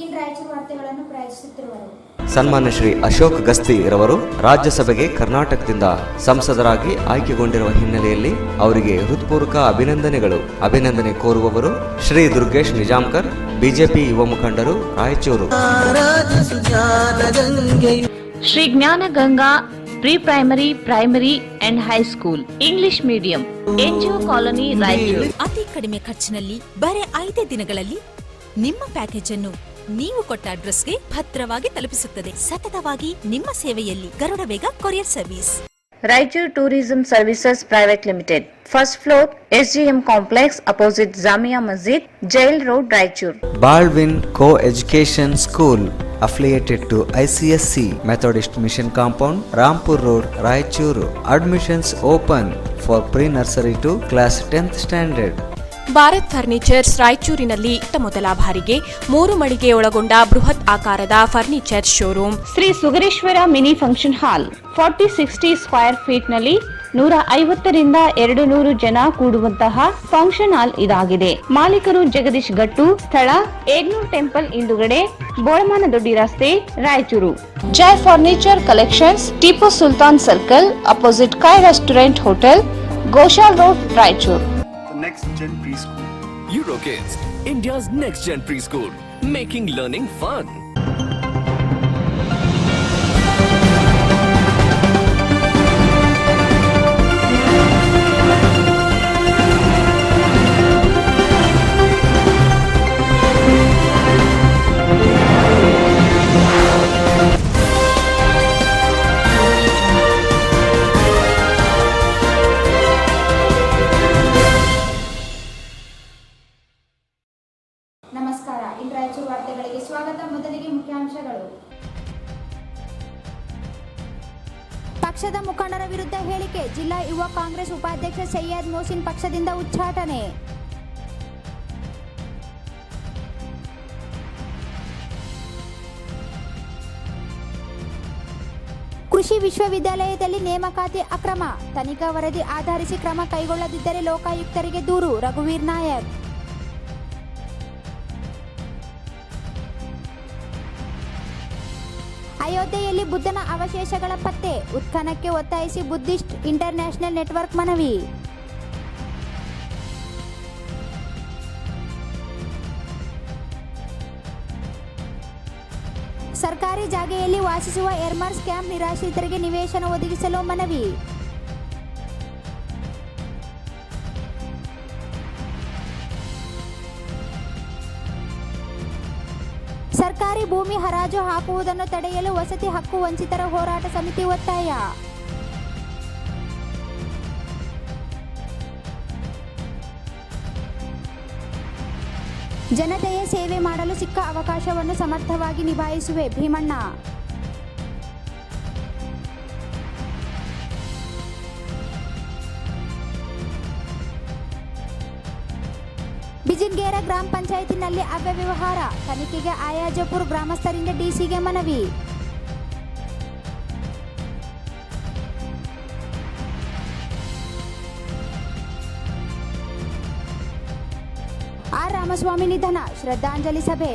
ಇನ್ನು ರಾಯಚೂರು ವಾರ್ತೆಗಳನ್ನು ಪ್ರಾಯೋಜಿಸುತ್ತಿರುವರು ಸನ್ಮಾನ್ಯ ಶ್ರೀ ಅಶೋಕ್ ಗಸ್ತಿ ರವರು ರಾಜ್ಯಸಭೆಗೆ ಕರ್ನಾಟಕದಿಂದ ಸಂಸದರಾಗಿ ಆಯ್ಕೆಗೊಂಡಿರುವ ಹಿನ್ನೆಲೆಯಲ್ಲಿ ಅವರಿಗೆ ಹೃತ್ಪೂರ್ವಕ ಅಭಿನಂದನೆಗಳು. ಅಭಿನಂದನೆ ಕೋರುವವರು ಶ್ರೀ ದುರ್ಗೇಶ್ ನಿಜಾಮ್ಕರ್, ಬಿಜೆಪಿ ಯುವ ಮುಖಂಡರು, Raichur. Shri Jnana Ganga pre primary and high school English medium, NGO colony, Raichur. ಅತಿ ಕಡಿಮೆ ಖರ್ಚಿನಲ್ಲಿ ಬರೆ 5 ದಿನಗಳಲ್ಲಿ ನಿಮ್ಮ ಪ್ಯಾಕೇಜ್ ಅನ್ನು ನೀವು ಕೊಟ್ಟ ಅಡ್ರೆಸ್ಗೆ ಭದ್ರವಾಗಿ ತಲುಪಿಸುತ್ತದೆ. ಸತತವಾಗಿ ನಿಮ್ಮ ಸೇವೆಯಲ್ಲಿ Garuda Vega courier service. Raichur tourism services private limited, first floor, SGM complex, opposite Jamia Masjid, jail road, Raichur. Baldwin co-education school affiliated to ICSC Methodist Mission Compound, Rampur Road, Raichuru. Admissions open for pre-nursery to class 10th standard. Bharat furnitures ರಾಯಚೂರಿನಲ್ಲಿ ಮೊದಲ ಬಾರಿಗೆ 3 ಮಳಿಗೆ ಒಳಗೊಂಡ ಬೃಹತ್ ಆಕಾರದ furniture showroom. Shri Sugareshwara mini function ಹಾಲ್ 40-60 square feet ನಲ್ಲಿ 150ರಿಂದ 200 ಜನ ಕೂಡುವಂತಹ function hall ಇದಾಗಿದೆ. ಮಾಲೀಕರು ಜಗದೀಶ್ ಗಟ್ಟು. ಸ್ಥಳ ಏಗ್ನೂರ್ ಟೆಂಪಲ್ ಹಿಂದುಗಡೆ, ಬೋಳಮಾನ ದೊಡ್ಡಿ ರಸ್ತೆ, Raichur. Jai furniture collections, Tipu Sultan circle, opposite Kay restaurant hotel, Goshal road, Raichur. Next Gen Preschool. Eurokids, India's next gen preschool, making learning fun. ನಮಸ್ಕಾರ. ಇನ್ನು ರಾಯಚೂರು ವಾರ್ತೆಗಳಿಗೆ ಸ್ವಾಗತ. ಮೊದಲಿಗೆ ಮುಖ್ಯಾಂಶಗಳು. ಪಕ್ಷದ ಮುಖಂಡರ ವಿರುದ್ಧ ಹೇಳಿಕೆ. ಜಿಲ್ಲಾ ಯುವ ಕಾಂಗ್ರೆಸ್ ಉಪಾಧ್ಯಕ್ಷ ಸೈಯದ್ ಮೋಸಿನ್ ಪಕ್ಷದಿಂದ ಉಚ್ಚಾಟನೆ. ಕೃಷಿ ವಿಶ್ವವಿದ್ಯಾಲಯದಲ್ಲಿ ನೇಮಕಾತಿ ಅಕ್ರಮ, ತನಿಖಾ ವರದಿ ಆಧರಿಸಿ ಕ್ರಮ ಕೈಗೊಳ್ಳದಿದ್ದರೆ ಲೋಕಾಯುಕ್ತರಿಗೆ ದೂರು. ರಘುವೀರ್ ನಾಯಕ್. ಅಯೋಧ್ಯೆಯಲ್ಲಿ ಬುದ್ಧನ ಅವಶೇಷಗಳ ಪತ್ತೆ, ಉತ್ಖನನಕ್ಕೆ ಒತ್ತಾಯಿಸಿ ಬುದ್ಧಿಸ್ಟ್ ಇಂಟರ್ನ್ಯಾಷನಲ್ ನೆಟ್ವರ್ಕ್ ಮನವಿ. ಸರ್ಕಾರಿ ಜಾಗೆಯಲ್ಲಿ ವಾಸಿಸುವ ಎರ್ಮರ್ಸ್ ಕ್ಯಾಂಪ್ ನಿರಾಶ್ರಿತರಿಗೆ ನಿವೇಶನ ಒದಗಿಸಲು ಮನವಿ. ಸರ್ಕಾರಿ ಭೂಮಿ ಹರಾಜು ಹಾಕುವುದನ್ನು ತಡೆಯಲು ವಸತಿ ಹಕ್ಕು ವಂಚಿತರ ಹೋರಾಟ ಸಮಿತಿ ಒತ್ತಾಯ. ಜನತೆಯ ಸೇವೆ ಮಾಡಲು ಸಿಕ್ಕ ಅವಕಾಶವನ್ನು ಸಮರ್ಥವಾಗಿ ನಿಭಾಯಿಸುವೆ. ಭೀಮಣ್ಣ. ಬಿಜಿನ್ಗೇರ ಗ್ರಾಮ ಪಂಚಾಯತಿನಲ್ಲಿ ಅವ್ಯವಹಾರ, ತನಿಖೆಗೆ ಆಯಾಜಪುರ ಗ್ರಾಮಸ್ಥರಿಂದ ಡಿಸಿಗೆ ಮನವಿ. ಆರ್ ರಾಮಸ್ವಾಮಿ ನಿಧನ, ಶ್ರದ್ಧಾಂಜಲಿ ಸಭೆ.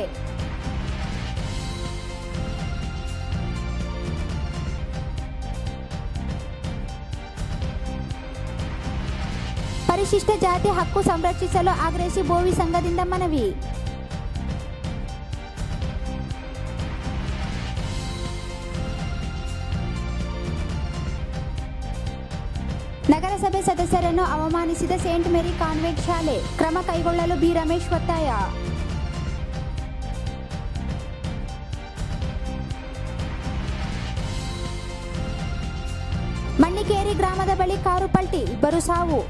ಪರಿಶಿಷ್ಟ ಜಾತಿ ಹಕ್ಕು ಸಂರಕ್ಷಿಸಲು ಆಗ್ರಹಿಸಿ ಬೋವಿ ಸಂಘದಿಂದ ಮನವಿ. ನಗರಸಭೆ ಸದಸ್ಯರನ್ನು ಅವಮಾನಿಸಿದ ಸೇಂಟ್ ಮೇರಿ ಕಾನ್ವೆಂಟ್ ಶಾಲೆ, ಕ್ರಮ ಕೈಗೊಳ್ಳಲು ಬಿ ರಮೇಶ್ ಒತ್ತಾಯ. ಮಣ್ಣಿಕೇರಿ ಗ್ರಾಮದ ಬಳಿ ಕಾರು ಪಲ್ಟಿ, 2 ಸಾವು.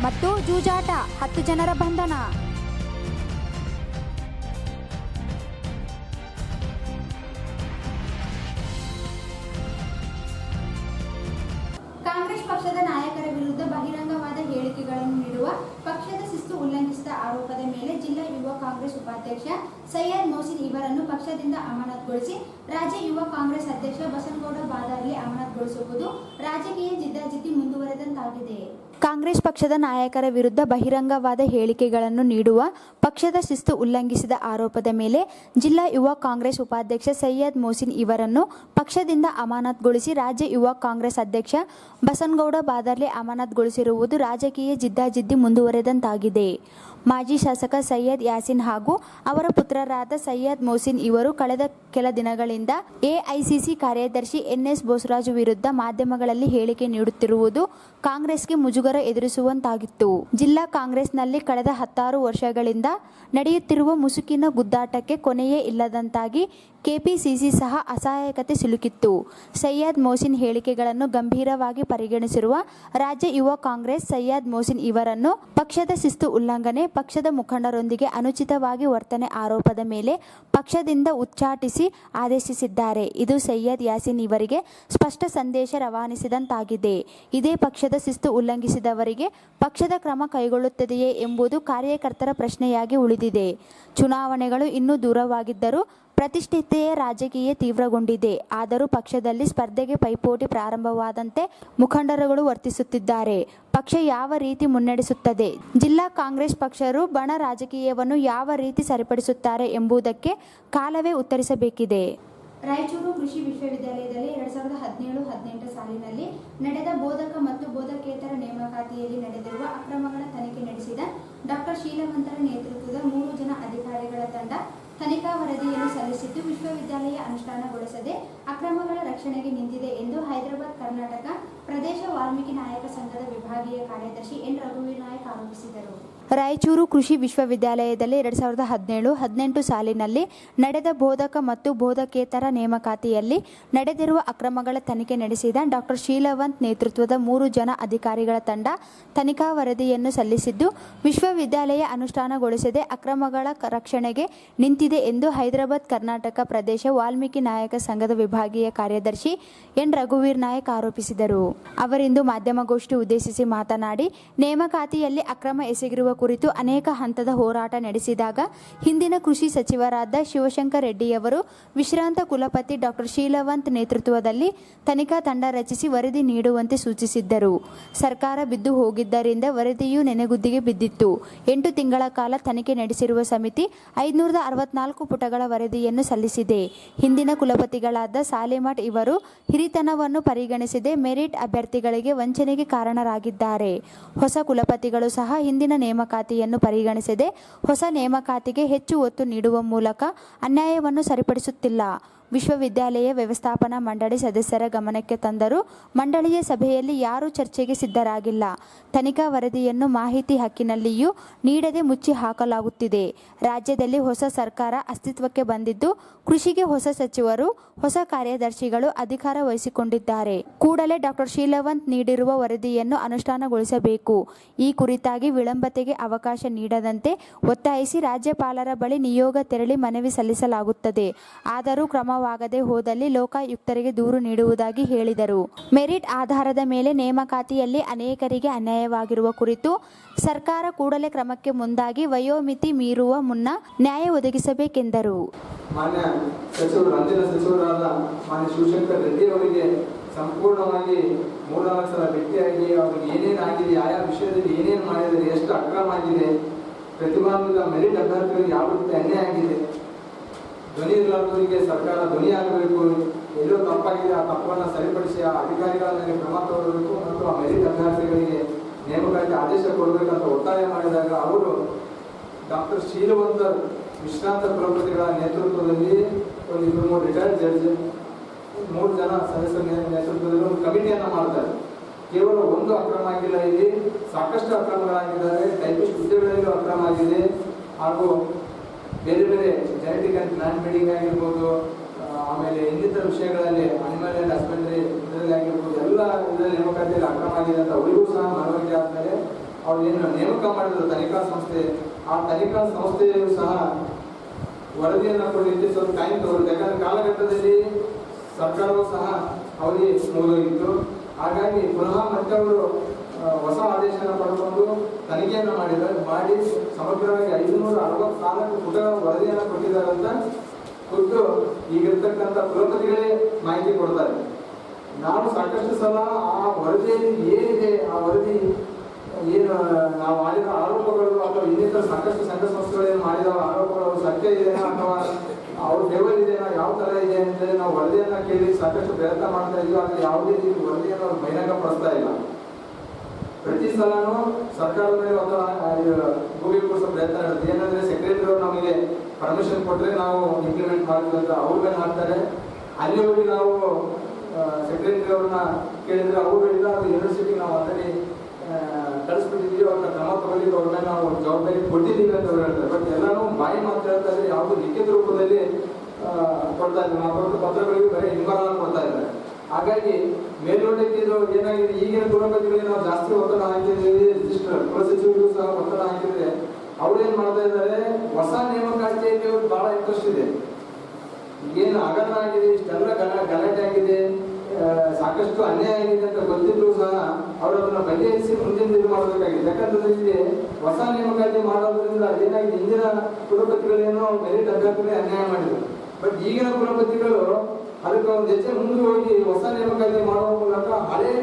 ಮತ್ತು ಜೂಜಾಟ, 10 ಜನರ ಬಂಧನ. ಕಾಂಗ್ರೆಸ್ ಪಕ್ಷದ ನಾಯಕರ ವಿರುದ್ಧ ಬಹಿರಂಗವಾದ ಹೇಳಿಕೆಗಳನ್ನು ನೀಡುವ, ಪಕ್ಷದ ಶಿಸ್ತು ಉಲ್ಲಂಘಿಸಿದ ಆರೋಪದ ಮೇಲೆ ಜಿಲ್ಲಾ ಯುವ ಕಾಂಗ್ರೆಸ್ ಉಪಾಧ್ಯಕ್ಷ ಸೈಯದ್ ಮೋಸಿನ್ ಇವರನ್ನು ಪಕ್ಷದಿಂದ ಅಮಾನತುಗೊಳಿಸಿ ರಾಜ್ಯ ಯುವ ಕಾಂಗ್ರೆಸ್ ಅಧ್ಯಕ್ಷ ಬಸನಗೌಡ ಬಾದಾರ್ಲಿ ಅಮಾನತುಗೊಳಿಸುವುದು ರಾಜಕೀಯ ಜಿದ್ದಾಜಿದ್ದಿ ಮುಂದುವರೆದಂತಾಗಿದೆ. ಕಾಂಗ್ರೆಸ್ ಪಕ್ಷದ ನಾಯಕರ ವಿರುದ್ಧ ಬಹಿರಂಗವಾದ ಹೇಳಿಕೆಗಳನ್ನು ನೀಡುವ, ಪಕ್ಷದ ಶಿಸ್ತು ಉಲ್ಲಂಘಿಸಿದ ಆರೋಪದ ಮೇಲೆ ಜಿಲ್ಲಾ ಯುವ ಕಾಂಗ್ರೆಸ್ ಉಪಾಧ್ಯಕ್ಷ ಸೈಯದ್ ಮೋಸಿನ್ ಇವರನ್ನು ಪಕ್ಷದಿಂದ ಅಮಾನತುಗೊಳಿಸಿ ರಾಜ್ಯ ಯುವ ಕಾಂಗ್ರೆಸ್ ಅಧ್ಯಕ್ಷ ಬಸನಗೌಡ ಬಾದಾರ್ಲಿ ಅಮಾನತುಗೊಳಿಸಿರುವುದು ರಾಜಕೀಯ ಜಿದ್ದಾಜಿದ್ದಿ ಮುಂದುವರೆದಂತಾಗಿದೆ. ಮಾಜಿ ಶಾಸಕ ಸೈಯದ್ ಯಾಸಿನ್ ಹಾಗೂ ಅವರ ಪುತ್ರರಾದ ಸೈಯದ್ ಮೋಸಿನ್ ಇವರು ಕಳೆದ ಕೆಲ ದಿನಗಳಿಂದ ಎಐಸಿಸಿ ಕಾರ್ಯದರ್ಶಿ ಎನ್ಎಸ್ ಬೋಸರಾಜು ವಿರುದ್ಧ ಮಾಧ್ಯಮಗಳಲ್ಲಿ ಹೇಳಿಕೆ ನೀಡುತ್ತಿರುವುದು ಕಾಂಗ್ರೆಸ್ಗೆ ಮುಜುಗರ ಎದುರಿಸುವಂತಾಗಿತ್ತು. ಜಿಲ್ಲಾ ಕಾಂಗ್ರೆಸ್ನಲ್ಲಿ ಕಳೆದ 10 ವರ್ಷಗಳಿಂದ ನಡೆಯುತ್ತಿರುವ ಮುಸುಕಿನ ಗುದ್ದಾಟಕ್ಕೆ ಕೊನೆಯೇ ಇಲ್ಲದಂತಾಗಿ ಕೆಪಿಸಿಸಿ ಸಹ ಅಸಹಾಯಕತೆ ಸಿಲುಕಿತ್ತು. ಸೈಯದ್ ಮೋಸಿನ್ ಹೇಳಿಕೆಗಳನ್ನು ಗಂಭೀರವಾಗಿ ಪರಿಗಣಿಸಿರುವ ರಾಜ್ಯ ಯುವ ಕಾಂಗ್ರೆಸ್ ಸೈಯದ್ ಮೋಸಿನ್ ಇವರನ್ನು ಪಕ್ಷದ ಶಿಸ್ತು ಉಲ್ಲಂಘನೆ, ಪಕ್ಷದ ಮುಖಂಡರೊಂದಿಗೆ ಅನುಚಿತವಾಗಿ ವರ್ತನೆ ಆರೋಪದ ಮೇಲೆ ಪಕ್ಷದಿಂದ ಉಚ್ಚಾಟಿಸಿ ಆದೇಶಿಸಿದ್ದಾರೆ. ಇದು ಸೈಯದ್ ಯಾಸಿನ್ ಇವರಿಗೆ ಸ್ಪಷ್ಟ ಸಂದೇಶ ರವಾನಿಸಿದಂತಾಗಿದೆ. ಇದೇ ಪಕ್ಷದ ಶಿಸ್ತು ಉಲ್ಲಂಘಿಸಿದವರಿಗೆ ಪಕ್ಷದ ಕ್ರಮ ಕೈಗೊಳ್ಳುತ್ತದೆಯೇ ಎಂಬುದು ಕಾರ್ಯಕರ್ತರ ಪ್ರಶ್ನೆಯಾಗಿ ಉಳಿದಿದೆ. ಚುನಾವಣೆಗಳು ಇನ್ನೂ ದೂರವಾಗಿದ್ದರೂ ಪ್ರತಿಷ್ಠಿತೆಯ ರಾಜಕೀಯ ತೀವ್ರಗೊಂಡಿದೆ. ಆದರೂ ಪಕ್ಷದಲ್ಲಿ ಸ್ಪರ್ಧೆಗೆ ಪೈಪೋಟಿ ಪ್ರಾರಂಭವಾದಂತೆ ಮುಖಂಡರುಗಳು ವರ್ತಿಸುತ್ತಿದ್ದಾರೆ. ಪಕ್ಷ ಯಾವ ರೀತಿ ಮುನ್ನಡೆಸುತ್ತದೆ, ಜಿಲ್ಲಾ ಕಾಂಗ್ರೆಸ್ ಪಕ್ಷರು ಬಣ ರಾಜಕೀಯವನ್ನು ಯಾವ ರೀತಿ ಸರಿಪಡಿಸುತ್ತಾರೆ ಎಂಬುದಕ್ಕೆ ಕಾಲವೇ ಉತ್ತರಿಸಬೇಕಿದೆ. ರಾಯಚೂರು ಕೃಷಿ ವಿಶ್ವವಿದ್ಯಾಲಯದಲ್ಲಿ 2017-18 ಸಾಲಿನಲ್ಲಿ ನಡೆದ ಬೋಧಕ ಮತ್ತು ಬೋಧಕೇತರ ನೇಮಕಾತಿಯಲ್ಲಿ ನಡೆದಿರುವ ಅಕ್ರಮಗಳ ತನಿಖೆ ನಡೆಸಿದ ಡಾಕ್ಟರ್ ಶೀಲವಂತರ ನೇತೃತ್ವದ 3 ಜನ ಅಧಿಕಾರಿಗಳ ತಂಡ ತನಿಖಾ ವರದಿಯನ್ನು ಸಲ್ಲಿಸಿದ್ದು, ವಿಶ್ವವಿದ್ಯಾಲಯ ಅನುಷ್ಠಾನಗೊಳಿಸದೆ ಅಕ್ರಮಗಳ ರಕ್ಷಣೆಗೆ ನಿಂತಿದೆ ಎಂದು ಹೈದರಾಬಾದ್ ಕರ್ನಾಟಕ ಪ್ರದೇಶ ವಾಲ್ಮೀಕಿ ನಾಯಕ ಸಂಘದ ವಿಭಾಗೀಯ ಕಾರ್ಯದರ್ಶಿ ಎನ್ ರಘುವೀರ್ ನಾಯಕ್ ಆರೋಪಿಸಿದರು. ರಾಯಚೂರು ಕೃಷಿ ವಿಶ್ವವಿದ್ಯಾಲಯದಲ್ಲಿ 2017-18 ಸಾಲಿನಲ್ಲಿ ನಡೆದ ಬೋಧಕ ಮತ್ತು ಬೋಧಕೇತರ ನೇಮಕಾತಿಯಲ್ಲಿ ನಡೆದಿರುವ ಅಕ್ರಮಗಳ ತನಿಖೆ ನಡೆಸಿದ ಡಾಕ್ಟರ್ ಶೀಲವಂತ್ ನೇತೃತ್ವದ 3 ಜನ ಅಧಿಕಾರಿಗಳ ತಂಡ ತನಿಖಾ ವರದಿಯನ್ನು ಸಲ್ಲಿಸಿದ್ದು, ವಿಶ್ವವಿದ್ಯಾಲಯ ಅನುಷ್ಠಾನಗೊಳಿಸದೆ ಅಕ್ರಮಗಳ ರಕ್ಷಣೆಗೆ ನಿಂತಿದೆ ಎಂದು ಹೈದರಾಬಾದ್ ಕರ್ನಾಟಕ ಪ್ರದೇಶ ವಾಲ್ಮೀಕಿ ನಾಯಕ ಸಂಘದ ವಿಭಾಗೀಯ ಕಾರ್ಯದರ್ಶಿ ಎನ್ ರಘುವೀರ್ ನಾಯಕ್ ಆರೋಪಿಸಿದರು. ಅವರಿಂದು ಮಾಧ್ಯಮಗೋಷ್ಠಿ ಉದ್ದೇಶಿಸಿ ಮಾತನಾಡಿ, ನೇಮಕಾತಿಯಲ್ಲಿ ಅಕ್ರಮ ಎಸಗಿರುವ ಕುರಿತು ಅನೇಕ ಹಂತದ ಹೋರಾಟ ನಡೆಸಿದಾಗ ಹಿಂದಿನ ಕೃಷಿ ಸಚಿವರಾದ ಶಿವಶಂಕರ್ ರೆಡ್ಡಿಯವರು ವಿಶ್ರಾಂತ ಕುಲಪತಿ ಡಾಕ್ಟರ್ ಶೀಲವಂತ್ ನೇತೃತ್ವದಲ್ಲಿ ತನಿಖಾ ತಂಡ ರಚಿಸಿ ವರದಿ ನೀಡುವಂತೆ ಸೂಚಿಸಿದ್ದರು. ಸರ್ಕಾರ ಬಿದ್ದು ಹೋಗಿದ್ದರಿಂದ ವರದಿಯು ನೆನೆಗುದ್ದಿಗೆ ಬಿದ್ದಿತ್ತು. 8 ತಿಂಗಳ ಕಾಲ ತನಿಖೆ ನಡೆಸಿರುವ ಸಮಿತಿ 564 ಪುಟಗಳ ವರದಿಯನ್ನು ಸಲ್ಲಿಸಿದೆ. ಹಿಂದಿನ ಕುಲಪತಿಗಳಾದ ಸಾಲೆಮಠ್ ಇವರು ಹಿರಿತನವನ್ನು ಪರಿಗಣಿಸದೆ ಮೆರಿಟ್ ಅಭ್ಯರ್ಥಿಗಳಿಗೆ ವಂಚನೆಗೆ ಕಾರಣರಾಗಿದ್ದಾರೆ. ಹೊಸ ಕುಲಪತಿಗಳು ಸಹ ಹಿಂದಿನ ನೇಮಕಾತಿಯನ್ನು ಪರಿಗಣಿಸದೆ ಹೊಸ ನೇಮಕಾತಿಗೆ ಹೆಚ್ಚು ಒತ್ತು ನೀಡುವ ಮೂಲಕ ಅನ್ಯಾಯವನ್ನು ಸರಿಪಡಿಸುತ್ತಿಲ್ಲ. ವಿಶ್ವವಿದ್ಯಾಲಯ ವ್ಯವಸ್ಥಾಪನಾ ಮಂಡಳಿ ಸದಸ್ಯರ ಗಮನಕ್ಕೆ ತಂದರೂ ಮಂಡಳಿಯ ಸಭೆಯಲ್ಲಿ ಯಾರೂ ಚರ್ಚೆಗೆ ಸಿದ್ಧರಾಗಿಲ್ಲ. ತನಿಖಾ ವರದಿಯನ್ನು ಮಾಹಿತಿ ಹಕ್ಕಿನಲ್ಲಿಯೂ ನೀಡದೆ ಮುಚ್ಚಿ ಹಾಕಲಾಗುತ್ತಿದೆ. ರಾಜ್ಯದಲ್ಲಿ ಹೊಸ ಸರ್ಕಾರ ಅಸ್ತಿತ್ವಕ್ಕೆ ಬಂದಿದ್ದು, ಕೃಷಿಗೆ ಹೊಸ ಸಚಿವರು, ಹೊಸ ಕಾರ್ಯದರ್ಶಿಗಳು ಅಧಿಕಾರ ವಹಿಸಿಕೊಂಡಿದ್ದಾರೆ. ಕೂಡಲೇ ಡಾಕ್ಟರ್ ಶೀಲವಂತ್ ನೀಡಿರುವ ವರದಿಯನ್ನು ಅನುಷ್ಠಾನಗೊಳಿಸಬೇಕು. ಈ ಕುರಿತಾಗಿ ವಿಳಂಬತೆಗೆ ಅವಕಾಶ ನೀಡದಂತೆ ಒತ್ತಾಯಿಸಿ ರಾಜ್ಯಪಾಲರ ಬಳಿ ನಿಯೋಗ ತೆರಳಿ ಮನವಿ ಸಲ್ಲಿಸಲಾಗುತ್ತದೆ. ಆದರೂ ಕ್ರಮವಾಗದೆ ಹೋದಲ್ಲಿ ಲೋಕಾಯುಕ್ತರಿಗೆ ದೂರು ನೀಡುವುದಾಗಿ ಹೇಳಿದರು. ಮೆರಿಟ್ ಆಧಾರದ ಮೇಲೆ ನೇಮಕಾತಿಯಲ್ಲಿ ಅನೇಕರಿಗೆ ಅನ್ಯಾಯವಾಗಿರುವ ಕುರಿತು ಸರ್ಕಾರ ಕೂಡಲೇ ಕ್ರಮಕ್ಕೆ ಮುಂದಾಗಿ ವಯೋಮಿತಿ ಮೀರುವ ಮುನ್ನ ನ್ಯಾಯ ಒದಗಿಸಬೇಕೆಂದರು. ಮಾನ್ಯ ಸಚಿವರು, ಅಂದಿನ ಸಚಿವರಾದ ಮಾನ್ಯ ಶಿವಶಂಕರ್ ರೆಡ್ಡಿ ಅವರಿಗೆ ಸಂಪೂರ್ಣವಾಗಿ 3-4 ಸಲ ಭೇಟಿಯಾಗಿ ಅವ್ರಿಗೆ ಏನೇನು ಆಗಿದೆ, ಯಾವ ವಿಷಯದಲ್ಲಿ ಏನೇನು ಮಾಡಿದರೆ, ಎಷ್ಟು ಅಕ್ರಮ ಆಗಿದೆ, ಪ್ರತಿಭಾನ್ವಿತ ಮೆರಿಟ್ ಅಭ್ಯರ್ಥಿಗಳಿಗೆ ಯಾವ ರೀತಿ ಅನ್ಯಾಯ ಆಗಿದೆ, ಧ್ವನಿ ಇಲ್ಲದವರಿಗೆ ಸರ್ಕಾರ ಧ್ವನಿ ಆಗಬೇಕು, ಎಲ್ಲೋ ತಪ್ಪಾಗಿದೆ ಆ ತಪ್ಪನ್ನು ಸರಿಪಡಿಸಿ ಆ ಅಧಿಕಾರಿಗಳ ಮೇಲೆ ಕ್ರಮ ತಗೊಳ್ಳಬೇಕು ಮತ್ತು ಆ ಮೆರಿಟ್ ಅಭ್ಯರ್ಥಿಗಳಿಗೆ ನೇಮಕಾತಿ ಆದೇಶ ಕೊಡಬೇಕಂತ ಒತ್ತಾಯ ಮಾಡಿದಾಗ ಅವರು ಡಾಕ್ಟರ್ ಶೀಲವಂತರ್ ವಿಶ್ರಾಂತ ಕುಲಪತಿಗಳ ನೇತೃತ್ವದಲ್ಲಿ ಒಂದು 2-3 ರಿಟೈರ್ಡ್ ಜಡ್ಜ್, 3 ಜನ ಸದಸ್ಯರ ನೇತೃತ್ವದಲ್ಲಿ ಒಂದು ಕಮಿಟಿಯನ್ನು ಮಾಡ್ತಾರೆ. ಕೇವಲ ಒಂದು ಅಕ್ರಮ ಆಗಿಲ್ಲ, ಇಲ್ಲಿ ಸಾಕಷ್ಟು ಅಕ್ರಮಗಳಾಗಿದ್ದಾರೆ. ಟೈಪಿಸ್ಟ್ ಹುದ್ದೆಗಳಲ್ಲೂ ಅಕ್ರಮ ಆಗಿದೆ ಹಾಗೂ ಬೇರೆ ಬೇರೆ ಜೆನೆಟಿಕ್ ಆ್ಯಂಡ್ ಪ್ಲಾಂಟ್ ಬ್ರೀಡಿಂಗ್ ಆಗಿರ್ಬೋದು, ಆಮೇಲೆ ಇನ್ನಿತರ ವಿಷಯಗಳಲ್ಲಿ ಅನಿಮಲ್ ಆ್ಯಂಡ್ ಹಸ್ಬೆಂಡ್ರಿ ಇದರಲ್ಲಿ ಆಗಿರ್ಬೋದು, ಎಲ್ಲ ಇದರಲ್ಲಿ ನೇಮಕಾತಿಯಲ್ಲಿ ಅಕ್ರಮ ಆಗಿದೆ ಅಂತ ಅವರಿಗೂ ಸಹ ಮನವರಿಕೆ ಆದಮೇಲೆ ಅವ್ರು ಏನು ನೇಮಕ ಮಾಡಿದ್ರು ತನಿಖಾ ಸಂಸ್ಥೆ, ಆ ತನಿಖಾ ಸಂಸ್ಥೆಯೂ ಸಹ ವರದಿಯನ್ನು ಕೊಡಲಿಕ್ಕೆ ಸ್ವಲ್ಪ ಟೈಮ್ ತಗೊಳ್ಳುತ್ತೆ. ಯಾಕಂದರೆ ಕಾಲಘಟ್ಟದಲ್ಲಿ ಸರ್ಕಾರವೂ ಸಹ ಅವರಿಗೆ ಮುಗಿದೋಗಿತ್ತು. ಹಾಗಾಗಿ ಪುನಃ ಮತ್ತೆ ಅವರು ಹೊಸ ಆದೇಶನ ಪಡ್ಕೊಂಡು ತನಿಖೆಯನ್ನು ಮಾಡಿ ಸಮಗ್ರವಾಗಿ 564 ಪುಟಗಳ ವರದಿಯನ್ನು ಕೊಟ್ಟಿದ್ದಾರೆ ಅಂತ ಖುದ್ದು ಈಗಿರ್ತಕ್ಕಂಥ ಕುಲಪತಿಗಳೇ ಮಾಹಿತಿ ಕೊಡ್ತಾರೆ. ನಾವು ಸಾಕಷ್ಟು ಸಲ ಆ ವರದಿಯಲ್ಲಿ ಏನಿದೆ, ಆ ವರದಿ ಏನು ನಾವು ಮಾಡಿದ ಆರೋಪಗಳು ಅಥವಾ ಇನ್ನಿತರ ಸಾಕಷ್ಟು ಸಂಘ ಸಂಸ್ಥೆಗಳೇನು ಮಾಡಿದ ಆರೋಪಗಳು ಸತ್ಯ ಇದೆಯಾ ಅಥವಾ ಅವ್ರ ಲೆವೆಲ್ ಇದೆಯಾ, ಯಾವ ಥರ ಇದೆ ಅಂತೇಳಿ ನಾವು ವರದಿಯನ್ನು ಕೇಳಿ ಸಾಕಷ್ಟು ಪ್ರಯತ್ನ ಮಾಡ್ತಾ ಇದ್ವಿ. ಆದರೆ ಯಾವುದೇ ರೀತಿ ವರದಿಯನ್ನು ಅವ್ರು ಬಹಿರಂಗ ಪಡಿಸ್ತಾ ಇಲ್ಲ. ಪ್ರತಿ ಸಲನೂ ಸರ್ಕಾರದ ಮೇಲೆ ಒಂದು ಭೂಮಿಪೂರಿಸೋ ಪ್ರಯತ್ನ ಇರುತ್ತೆ. ಏನಂದ್ರೆ ಸೆಕ್ರೆಟರಿ ಅವರು ನಮಗೆ ಪರ್ಮಿಷನ್ ಕೊಟ್ಟರೆ ನಾವು ಇಂಪ್ಲಿಮೆಂಟ್ ಮಾಡ್ತೀವಿ ಅಂತ ಅವ್ರಿಗೆ ಮಾಡ್ತಾರೆ. ಅಲ್ಲಿ ಹೋಗಿ ನಾವು ಸೆಕ್ರೆಟರಿ ಅವ್ರನ್ನ ಕೇಳಿದ್ರೆ ಅವರು ಹೇಳಿದ್ರೆ ಅದು ಯೂನಿವರ್ಸಿಟಿ ನಾವು ಆಲ್ರೆಡಿ ಕಳಿಸ್ಬಿಟ್ಟಿದ್ದೀವಿ, ಅವ್ರನ್ನ ಕ್ರಮ ತಗೊಳ್ಳಿಕ್ಕೆ ಅವ್ರ ಮೇಲೆ ನಾವು ಜವಾಬ್ದಾರಿ ಕೊಟ್ಟಿದ್ದೀವಿ ಅಂತ ಅವ್ರು ಹೇಳ್ತಾರೆ. ಬಟ್ ಎಲ್ಲಾನು ಬಾಯಿ ಮಾತು ಹೇಳ್ತಾ ಇದ್ರೆ ಯಾವುದು ಲಿಖಿತ ರೂಪದಲ್ಲಿ ಕೊಡ್ತಾ ಇದ್ದಾರೆ. ನಾವು ಪತ್ರಗಳಿಗೆ ಬರೀ ಹಿಂಬಾಲ ಕೊಡ್ತಾ ಇದ್ದಾರೆ. ಹಾಗಾಗಿ ಮೇಲ್ನೋಟಕ್ಕೆ ಇದು ಏನಾಗಿದೆ, ಈಗಿನ ಕುಲಪತಿಗಳಿಗೆ ನಾವು ಜಾಸ್ತಿ ಒತ್ತಡ ಹಾಕಿದ್ದೀವಿ, ರಿಜಿಸ್ಟರ್ ಕುಲಸಚಿವರಿಗೂ ಸಹ ಒತ್ತಡ ಹಾಕಿದ್ರೆ ಅವ್ರೇನ್ ಮಾಡ್ತಾ ಇದ್ದಾರೆ, ಹೊಸ ನೇಮಕಾತಿಯಲ್ಲಿ ಅವ್ರಿಗೆ ಬಹಳ ಇಂಟ್ರೆಸ್ಟ್ ಇದೆ. ಏನು ಹಗರಣ ಆಗಿದೆ, ಇಷ್ಟೆಲ್ಲ ಗಲಾಟೆ ಆಗಿದೆ, ಸಾಕಷ್ಟು ಅನ್ಯಾಯ ಆಗಿದೆ ಅಂತ ಗೊತ್ತಿದ್ರು ಸಹ ಅವರು ಅದನ್ನ ಬಗೆಹರಿಸಿ ಮುಂದಿನ ಇದು ಮಾಡಬೇಕಾಗಿದೆ. ಯಾಕಂತಂದ್ರೆ ಇಲ್ಲಿ ಹೊಸ ನೇಮಕಾತಿ ಮಾಡೋದ್ರಿಂದ ಏನಾಗಿದೆ, ಹಿಂದಿನ ಕುಲಪತಿಗಳೇನೋ ಮೆರಿಟ್ ಅಭ್ಯರ್ಥಿಗಳೇ ಅನ್ಯಾಯ ಮಾಡಿದ್ರು. ಬಟ್ ಈಗಿನ ಕುಲಪತಿಗಳು ಅದಕ್ಕೆ ಒಂದು ಹೆಜ್ಜೆ ಮುಂದೆ ಹೋಗಿ ಹೊಸ ನೇಮಕಾತಿ ಮಾಡುವ ಮೂಲಕ ಹಳೆ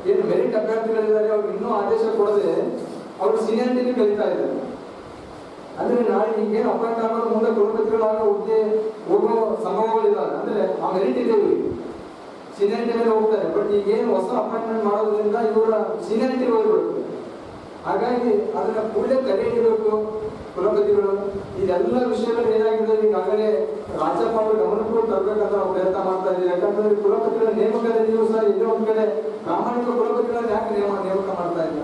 ಏನು ಮೆರಿಟ್ ಅಭ್ಯರ್ಥಿಗಳಿದ್ದಾರೆ ಅವ್ರಿಗೆ ಇನ್ನೂ ಆದೇಶ ಕೊಡದೆ ಅವರು ಸೀನಿಯಾರಿಟಿ ಕಲಿತಾ ಇದ್ದಾರೆ. ಅಂದ್ರೆ ನಾಳೆ ಈಗೇನು ಅಪಾಯಿಂಟ್ ಆಗೋದು ಮುಂದೆ ಕುಲಪತಿಗಳಾಗ ಹುದ್ದೆ ಹೋಗೋ ಸಂಭವಗಳಿದ್ದಾರೆ. ಅಂದ್ರೆ ಆ ಮೆರಿಟ್ ಇದೆ, ಸೀನಿಯಾರಿಟಿ ಮೇಲೆ ಹೋಗ್ತಾರೆ. ಬಟ್ ಈಗೇನು ಹೊಸ ಅಪಾಯಿಂಟ್ಮೆಂಟ್ ಮಾಡೋದ್ರಿಂದ ಇವರ ಸೀನಿಯಾರಿಟಿ ಹೋಗ್ಬಿಡುತ್ತೆ. ಹಾಗಾಗಿ ಅದನ್ನ ಕೂಡಲೇ ತಡೆ ಹಿಡಿಬೇಕು ಕುಲಪತಿಗಳು. ಇದೆಲ್ಲ ವಿಷಯಗಳು ಏನಾಗಿದೆ ಈಗಾಗಲೇ ರಾಜ್ಯಪಾಲರು ಗಮನಕ್ಕೂ ತರಬೇಕಂತ ನಾವು ಪ್ರಯತ್ನ ಮಾಡ್ತಾ ಇದ್ದೀವಿ. ಯಾಕಂದ್ರೆ ಕುಲಪತಿಗಳ ನೇಮಕದಲ್ಲಿಯೂ ಸಹ ಇದೇ ಒಂದ್ ಕಡೆ ಪ್ರಾಮಾಣಿಕ ಕುಲಪತಿಗಳನ್ನ ಯಾಕೆ ನೇಮಕ ಮಾಡ್ತಾ ಇಲ್ಲ?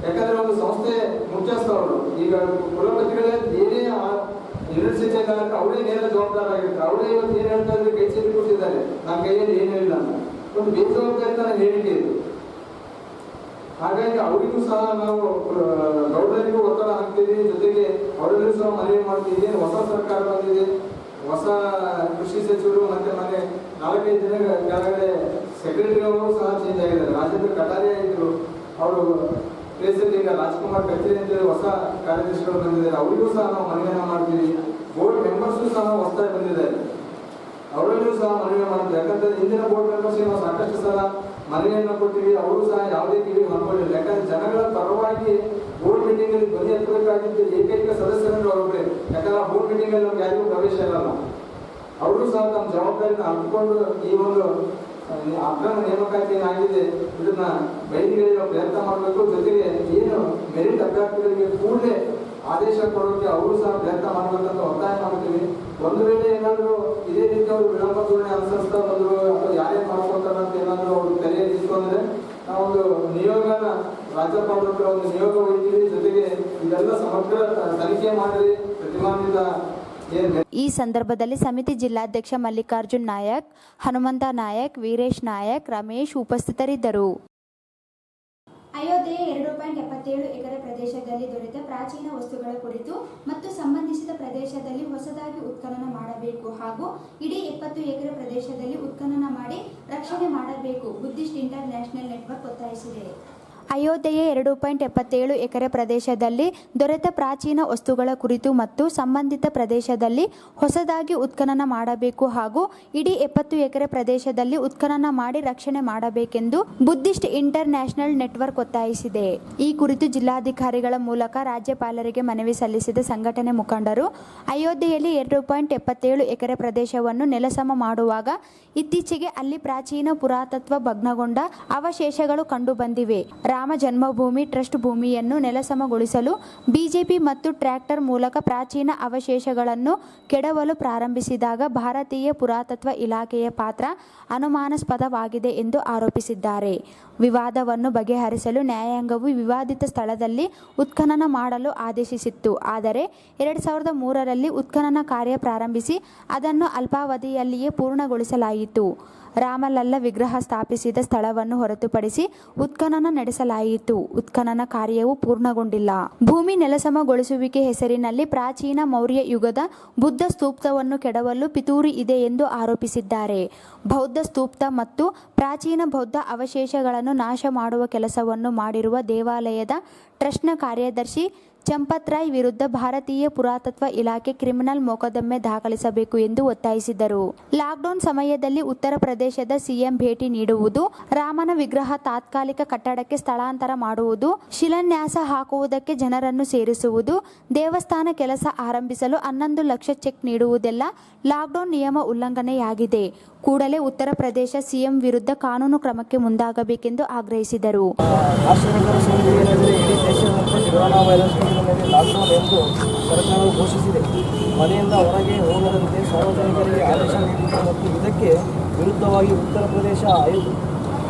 ಯಾಕಂದ್ರೆ ಒಂದು ಸಂಸ್ಥೆ ಮುಖ್ಯಸ್ಥರು ಈಗ ಕುಲಪತಿಗಳೇ ಏನೇ ಯೂನಿವರ್ಸಿಟಿ ಅವರೇ ನೇರ ಜವಾಬ್ದಾರಾಗಿರ್ತಾರೆ. ಅವರೇ ಇವತ್ತು ಏನ್ ಹೇಳ್ತಾ ಇದ್ರೆ ಕೈ ಸೇರಿ ಕೊಟ್ಟಿದ್ದಾರೆ, ನಮ್ಮ ಕೈಯಲ್ಲಿ ಏನೂ ಇಲ್ಲ ಅಂತ ಒಂದು ಬೇಜವಾಬ್ದಾರಿತನ ಹೇಳಿಕೆ ಇದು. ಹಾಗಾಗಿ ಅವರಿಗೂ ಸಹ ನಾವು ಗೌಡರಿಗೂ ಒತ್ತಡ ಹಾಕ್ತೀವಿ, ಜೊತೆಗೆ ಅವರಿಗೂ ಸಹ ಮನವಿ ಮಾಡ್ತೀವಿ. ಏನು ಹೊಸ ಸರ್ಕಾರ ಬಂದಿದೆ, ಹೊಸ ಕೃಷಿ ಸಚಿವರು ಮತ್ತೆ ಮನೆ 4-5 ದಿನ ಕೆಳಗಡೆ ಸೆಕ್ರೆಟರಿ ಅವರು ಸಹ ಚೇಂಜ್ ಆಗಿದ್ದಾರೆ. ರಾಜೇಂದ್ರ ಕಟಾರಿಯಾ ಇದ್ರು, ಅವರು ಪ್ಲೇಸಲ್ಲಿ ಈಗ ರಾಜ್ಕುಮಾರ್ ಕಚೇರಿ ಅಂತೇಳಿ ಹೊಸ ಕಾರ್ಯದರ್ಶಿಗಳು ಬಂದಿದ್ದಾರೆ. ಅವರಿಗೂ ಸಹ ನಾವು ಮನವಿಯನ್ನು ಮಾಡ್ತೀವಿ. ಬೋರ್ಡ್ ಮೆಂಬರ್ಸು ಸಹ ಹೊಸದಾಗಿ ಬಂದಿದ್ದಾರೆ, ಅವರಲ್ಲೂ ಸಹ ಮನವಿ ಮಾಡ್ತೀವಿ. ಯಾಕಂದ್ರೆ ಹಿಂದಿನ ಬೋರ್ಡ್ ಮೆಂಬರ್ಸ್ ನಾವು ಸಾಕಷ್ಟು ಸಲ ಮನವಿಯನ್ನು ಕೊಟ್ಟಿವಿ, ಅವರು ಸಹ ಯಾವುದೇ ಕಿವಿ ಮಾಡ್ಕೊಂಡಿಲ್ಲ. ಯಾಕಂದ್ರೆ ಜನಗಳ ಪರವಾಗಿ ಬೋರ್ಡ್ ಮೀಟಿಂಗ್ ಅಲ್ಲಿ ಧ್ವನಿ ಎತ್ತಬೇಕಾಗಿದ್ದು ಏಕೈಕ ಸದಸ್ಯರನ್ನು ಅವರೊಬ್ಬರೇ. ಯಾಕಂದ್ರೆ ಬೋರ್ಡ್ ಮೀಟಿಂಗ್ ಅಲ್ಲಿ ನಮ್ಗೆ ಯಾರಿಗೂ ಪ್ರವೇಶ ಇರಲ್ಲ. ಅವರು ಸಹ ತಮ್ಮ ಜವಾಬ್ದಾರಿನ ಅರ್ಥಕೊಂಡು ಈ ಒಂದು ಅಕ್ರಮ ನೇಮಕಾತಿ ಏನಾಗಿದೆ ಇದನ್ನ ಬಯಲಿಗೆ ಪ್ರಯತ್ನ ಮಾಡಬೇಕು. ಜೊತೆಗೆ ಏನು ಮೆರಿಟ್ ಅಭ್ಯರ್ಥಿಗಳಿಗೆ ಕೂಡಲೇ ಆದೇಶ ಕೊಡೋಕೆ ಅವರು ಸಹ ಪ್ರಯತ್ನ ಮಾಡಬೇಕಂತ ಒತ್ತಾಯ ಮಾಡ್ತೀವಿ. ಒಂದು ವೇಳೆ ಏನಾದರೂ ಇದೇ ರೀತಿ ಅವರು ವಿಳಂಬ ಧೋರಣೆ ಅನುಸರಿಸ್ತಾ ಬಂದ್ರು ಅಥವಾ ಯಾರೇ ಮಾಡ್ಕೊಳ್ತಾರೆ ಅಂತ ಏನಾದರೂ ಅವ್ರು ತಲೆಯಲ್ಲಿ ಇತ್ತು ಅಂದ್ರೆ ನಾವೊಂದು ನಿಯೋಗನ ರಾಜ್ಯಪಾಲರ ಹತ್ರ ಒಂದು ನಿಯೋಗ ಹೋಗ್ತೀವಿ. ಜೊತೆಗೆ ಇದೆಲ್ಲ ಸಮಗ್ರ ತನಿಖೆ ಮಾಡಿ ಪ್ರತಿಮಾನ್ವಿತ ಈ ಸಂದರ್ಭದಲ್ಲಿ ಸಮಿತಿ ಜಿಲ್ಲಾಧ್ಯಕ್ಷ ಮಲ್ಲಿಕಾರ್ಜುನ್ ನಾಯಕ್, ಹನುಮಂತ ನಾಯಕ್, ವೀರೇಶ್ ನಾಯಕ್, ರಮೇಶ್ ಉಪಸ್ಥಿತರಿದ್ದರು. ಅಯೋಧ್ಯೆಯ 2.77 ಎಕರೆ ಪ್ರದೇಶದಲ್ಲಿ ದೊರೆತ ಪ್ರಾಚೀನ ವಸ್ತುಗಳ ಕುರಿತು ಮತ್ತು ಸಂಬಂಧಿಸಿದ ಪ್ರದೇಶದಲ್ಲಿ ಹೊಸದಾಗಿ ಉತ್ಖನನ ಮಾಡಬೇಕು ಹಾಗೂ ಇಡೀ 70 ಎಕರೆ ಪ್ರದೇಶದಲ್ಲಿ ಉತ್ಖನನ ಮಾಡಿ ರಕ್ಷಣೆ ಮಾಡಬೇಕು ಬುದ್ಧಿಸ್ಟ್ ಇಂಟರ್ ನ್ಯಾಷನಲ್ ನೆಟ್ವರ್ಕ್ ಒತ್ತಾಯಿಸಿದೆ. ಅಯೋಧ್ಯೆಯ 2.77 ಎಕರೆ ಪ್ರದೇಶದಲ್ಲಿ ದೊರೆತ ಪ್ರಾಚೀನ ವಸ್ತುಗಳ ಕುರಿತು ಮತ್ತು ಸಂಬಂಧಿತ ಪ್ರದೇಶದಲ್ಲಿ ಹೊಸದಾಗಿ ಉತ್ಖನನ ಮಾಡಬೇಕು ಹಾಗೂ ಇಡೀ 70 ಎಕರೆ ಪ್ರದೇಶದಲ್ಲಿ ಉತ್ಖನನ ಮಾಡಿ ರಕ್ಷಣೆ ಮಾಡಬೇಕೆಂದು ಬುದ್ಧಿಸ್ಟ್ ಇಂಟರ್ ನ್ಯಾಷನಲ್ ನೆಟ್ವರ್ಕ್ ಒತ್ತಾಯಿಸಿದೆ. ಈ ಕುರಿತು ಜಿಲ್ಲಾಧಿಕಾರಿಗಳ ಮೂಲಕ ರಾಜ್ಯಪಾಲರಿಗೆ ಮನವಿ ಸಲ್ಲಿಸಿದ ಸಂಘಟನೆ ಮುಖಂಡರು ಅಯೋಧ್ಯೆಯಲ್ಲಿ 2.77 ಎಕರೆ ಪ್ರದೇಶವನ್ನು ನೆಲಸಮ ಮಾಡುವಾಗ ಇತ್ತೀಚೆಗೆ ಅಲ್ಲಿ ಪ್ರಾಚೀನ ಪುರಾತತ್ವ ಭಗ್ನಗೊಂಡ ಅವಶೇಷಗಳು ಕಂಡುಬಂದಿವೆ. ರಾಮ ಜನ್ಮಭೂಮಿ ಟ್ರಸ್ಟ್ ಭೂಮಿಯನ್ನು ನೆಲಸಮಗೊಳಿಸಲು ಬಿಜೆಪಿ ಮತ್ತು ಟ್ರ್ಯಾಕ್ಟರ್ ಮೂಲಕ ಪ್ರಾಚೀನ ಅವಶೇಷಗಳನ್ನು ಕೆಡವಲು ಪ್ರಾರಂಭಿಸಿದಾಗ ಭಾರತೀಯ ಪುರಾತತ್ವ ಇಲಾಖೆಯ ಪಾತ್ರ ಅನುಮಾನಾಸ್ಪದವಾಗಿದೆ ಎಂದು ಆರೋಪಿಸಿದ್ದಾರೆ. ವಿವಾದವನ್ನು ಬಗೆಹರಿಸಲು ನ್ಯಾಯಾಂಗವು ವಿವಾದಿತ ಸ್ಥಳದಲ್ಲಿ ಉತ್ಖನನ ಮಾಡಲು ಆದೇಶಿಸಿತ್ತು. ಆದರೆ 2003ರಲ್ಲಿ ಉತ್ಖನನ ಕಾರ್ಯ ಪ್ರಾರಂಭಿಸಿ ಅದನ್ನು ಅಲ್ಪಾವಧಿಯಲ್ಲಿಯೇ ಪೂರ್ಣಗೊಳಿಸಲಾಯಿತು. ರಾಮಲಲ್ಲ ವಿಗ್ರಹ ಸ್ಥಾಪಿಸಿದ ಸ್ಥಳವನ್ನು ಹೊರತುಪಡಿಸಿ ಉತ್ಖನನ ನಡೆಸಲಾಯಿತು. ಉತ್ಖನನ ಕಾರ್ಯವು ಪೂರ್ಣಗೊಂಡಿಲ್ಲ. ಭೂಮಿ ನೆಲಸಮಗೊಳಿಸುವಿಕೆ ಹೆಸರಿನಲ್ಲಿ ಪ್ರಾಚೀನ ಮೌರ್ಯ ಯುಗದ ಬುದ್ಧ ಸ್ತೂಪವನ್ನು ಕೆಡವಲು ಪಿತೂರಿ ಇದೆ ಎಂದು ಆರೋಪಿಸಿದ್ದಾರೆ. ಬೌದ್ಧ ಸ್ತೂಪ ಮತ್ತು ಪ್ರಾಚೀನ ಬೌದ್ಧ ಅವಶೇಷಗಳನ್ನು ನಾಶ ಮಾಡುವ ಕೆಲಸವನ್ನು ಮಾಡಿರುವ ದೇವಾಲಯದ ಟ್ರಸ್ಟ್ನ ಕಾರ್ಯದರ್ಶಿ ಚಂಪತ್ ರಾಯ್ ವಿರುದ್ಧ ಭಾರತೀಯ ಪುರಾತತ್ವ ಇಲಾಖೆ ಕ್ರಿಮಿನಲ್ ಮೊಕದ್ದಮೆ ದಾಖಲಿಸಬೇಕು ಎಂದು ಒತ್ತಾಯಿಸಿದರು. ಲಾಕ್ಡೌನ್ ಸಮಯದಲ್ಲಿ ಉತ್ತರ ಪ್ರದೇಶದ ಸಿಎಂ ಭೇಟಿ ನೀಡುವುದು, ರಾಮನ ವಿಗ್ರಹ ತಾತ್ಕಾಲಿಕ ಕಟ್ಟಡಕ್ಕೆ ಸ್ಥಳಾಂತರ ಮಾಡುವುದು, ಶಿಲಾನ್ಯಾಸ ಹಾಕುವುದಕ್ಕೆ ಜನರನ್ನು ಸೇರಿಸುವುದು, ದೇವಸ್ಥಾನ ಕೆಲಸ ಆರಂಭಿಸಲು 11 ಲಕ್ಷ ಚೆಕ್ ನೀಡುವುದೆಲ್ಲ ಲಾಕ್ಡೌನ್ ನಿಯಮ ಉಲ್ಲಂಘನೆಯಾಗಿದೆ. ಕೂಡಲೇ ಉತ್ತರ ಪ್ರದೇಶ ಸಿಎಂ ವಿರುದ್ಧ ಕಾನೂನು ಕ್ರಮಕ್ಕೆ ಮುಂದಾಗಬೇಕೆಂದು ಆಗ್ರಹಿಸಿದರು. ಲಾಕ್ಡೌನ್ ಎಂದು ಸರ್ಕಾರವು ಘೋಷಿಸಿದೆ. ಮನೆಯಿಂದ ಹೊರಗೆ ಹೋಗದಂತೆ ಸಾರ್ವಜನಿಕರಿಗೆ ಆದೇಶ ನೀಡಿದೆ ಮತ್ತು ಇದಕ್ಕೆ ವಿರುದ್ಧವಾಗಿ ಉತ್ತರ ಪ್ರದೇಶ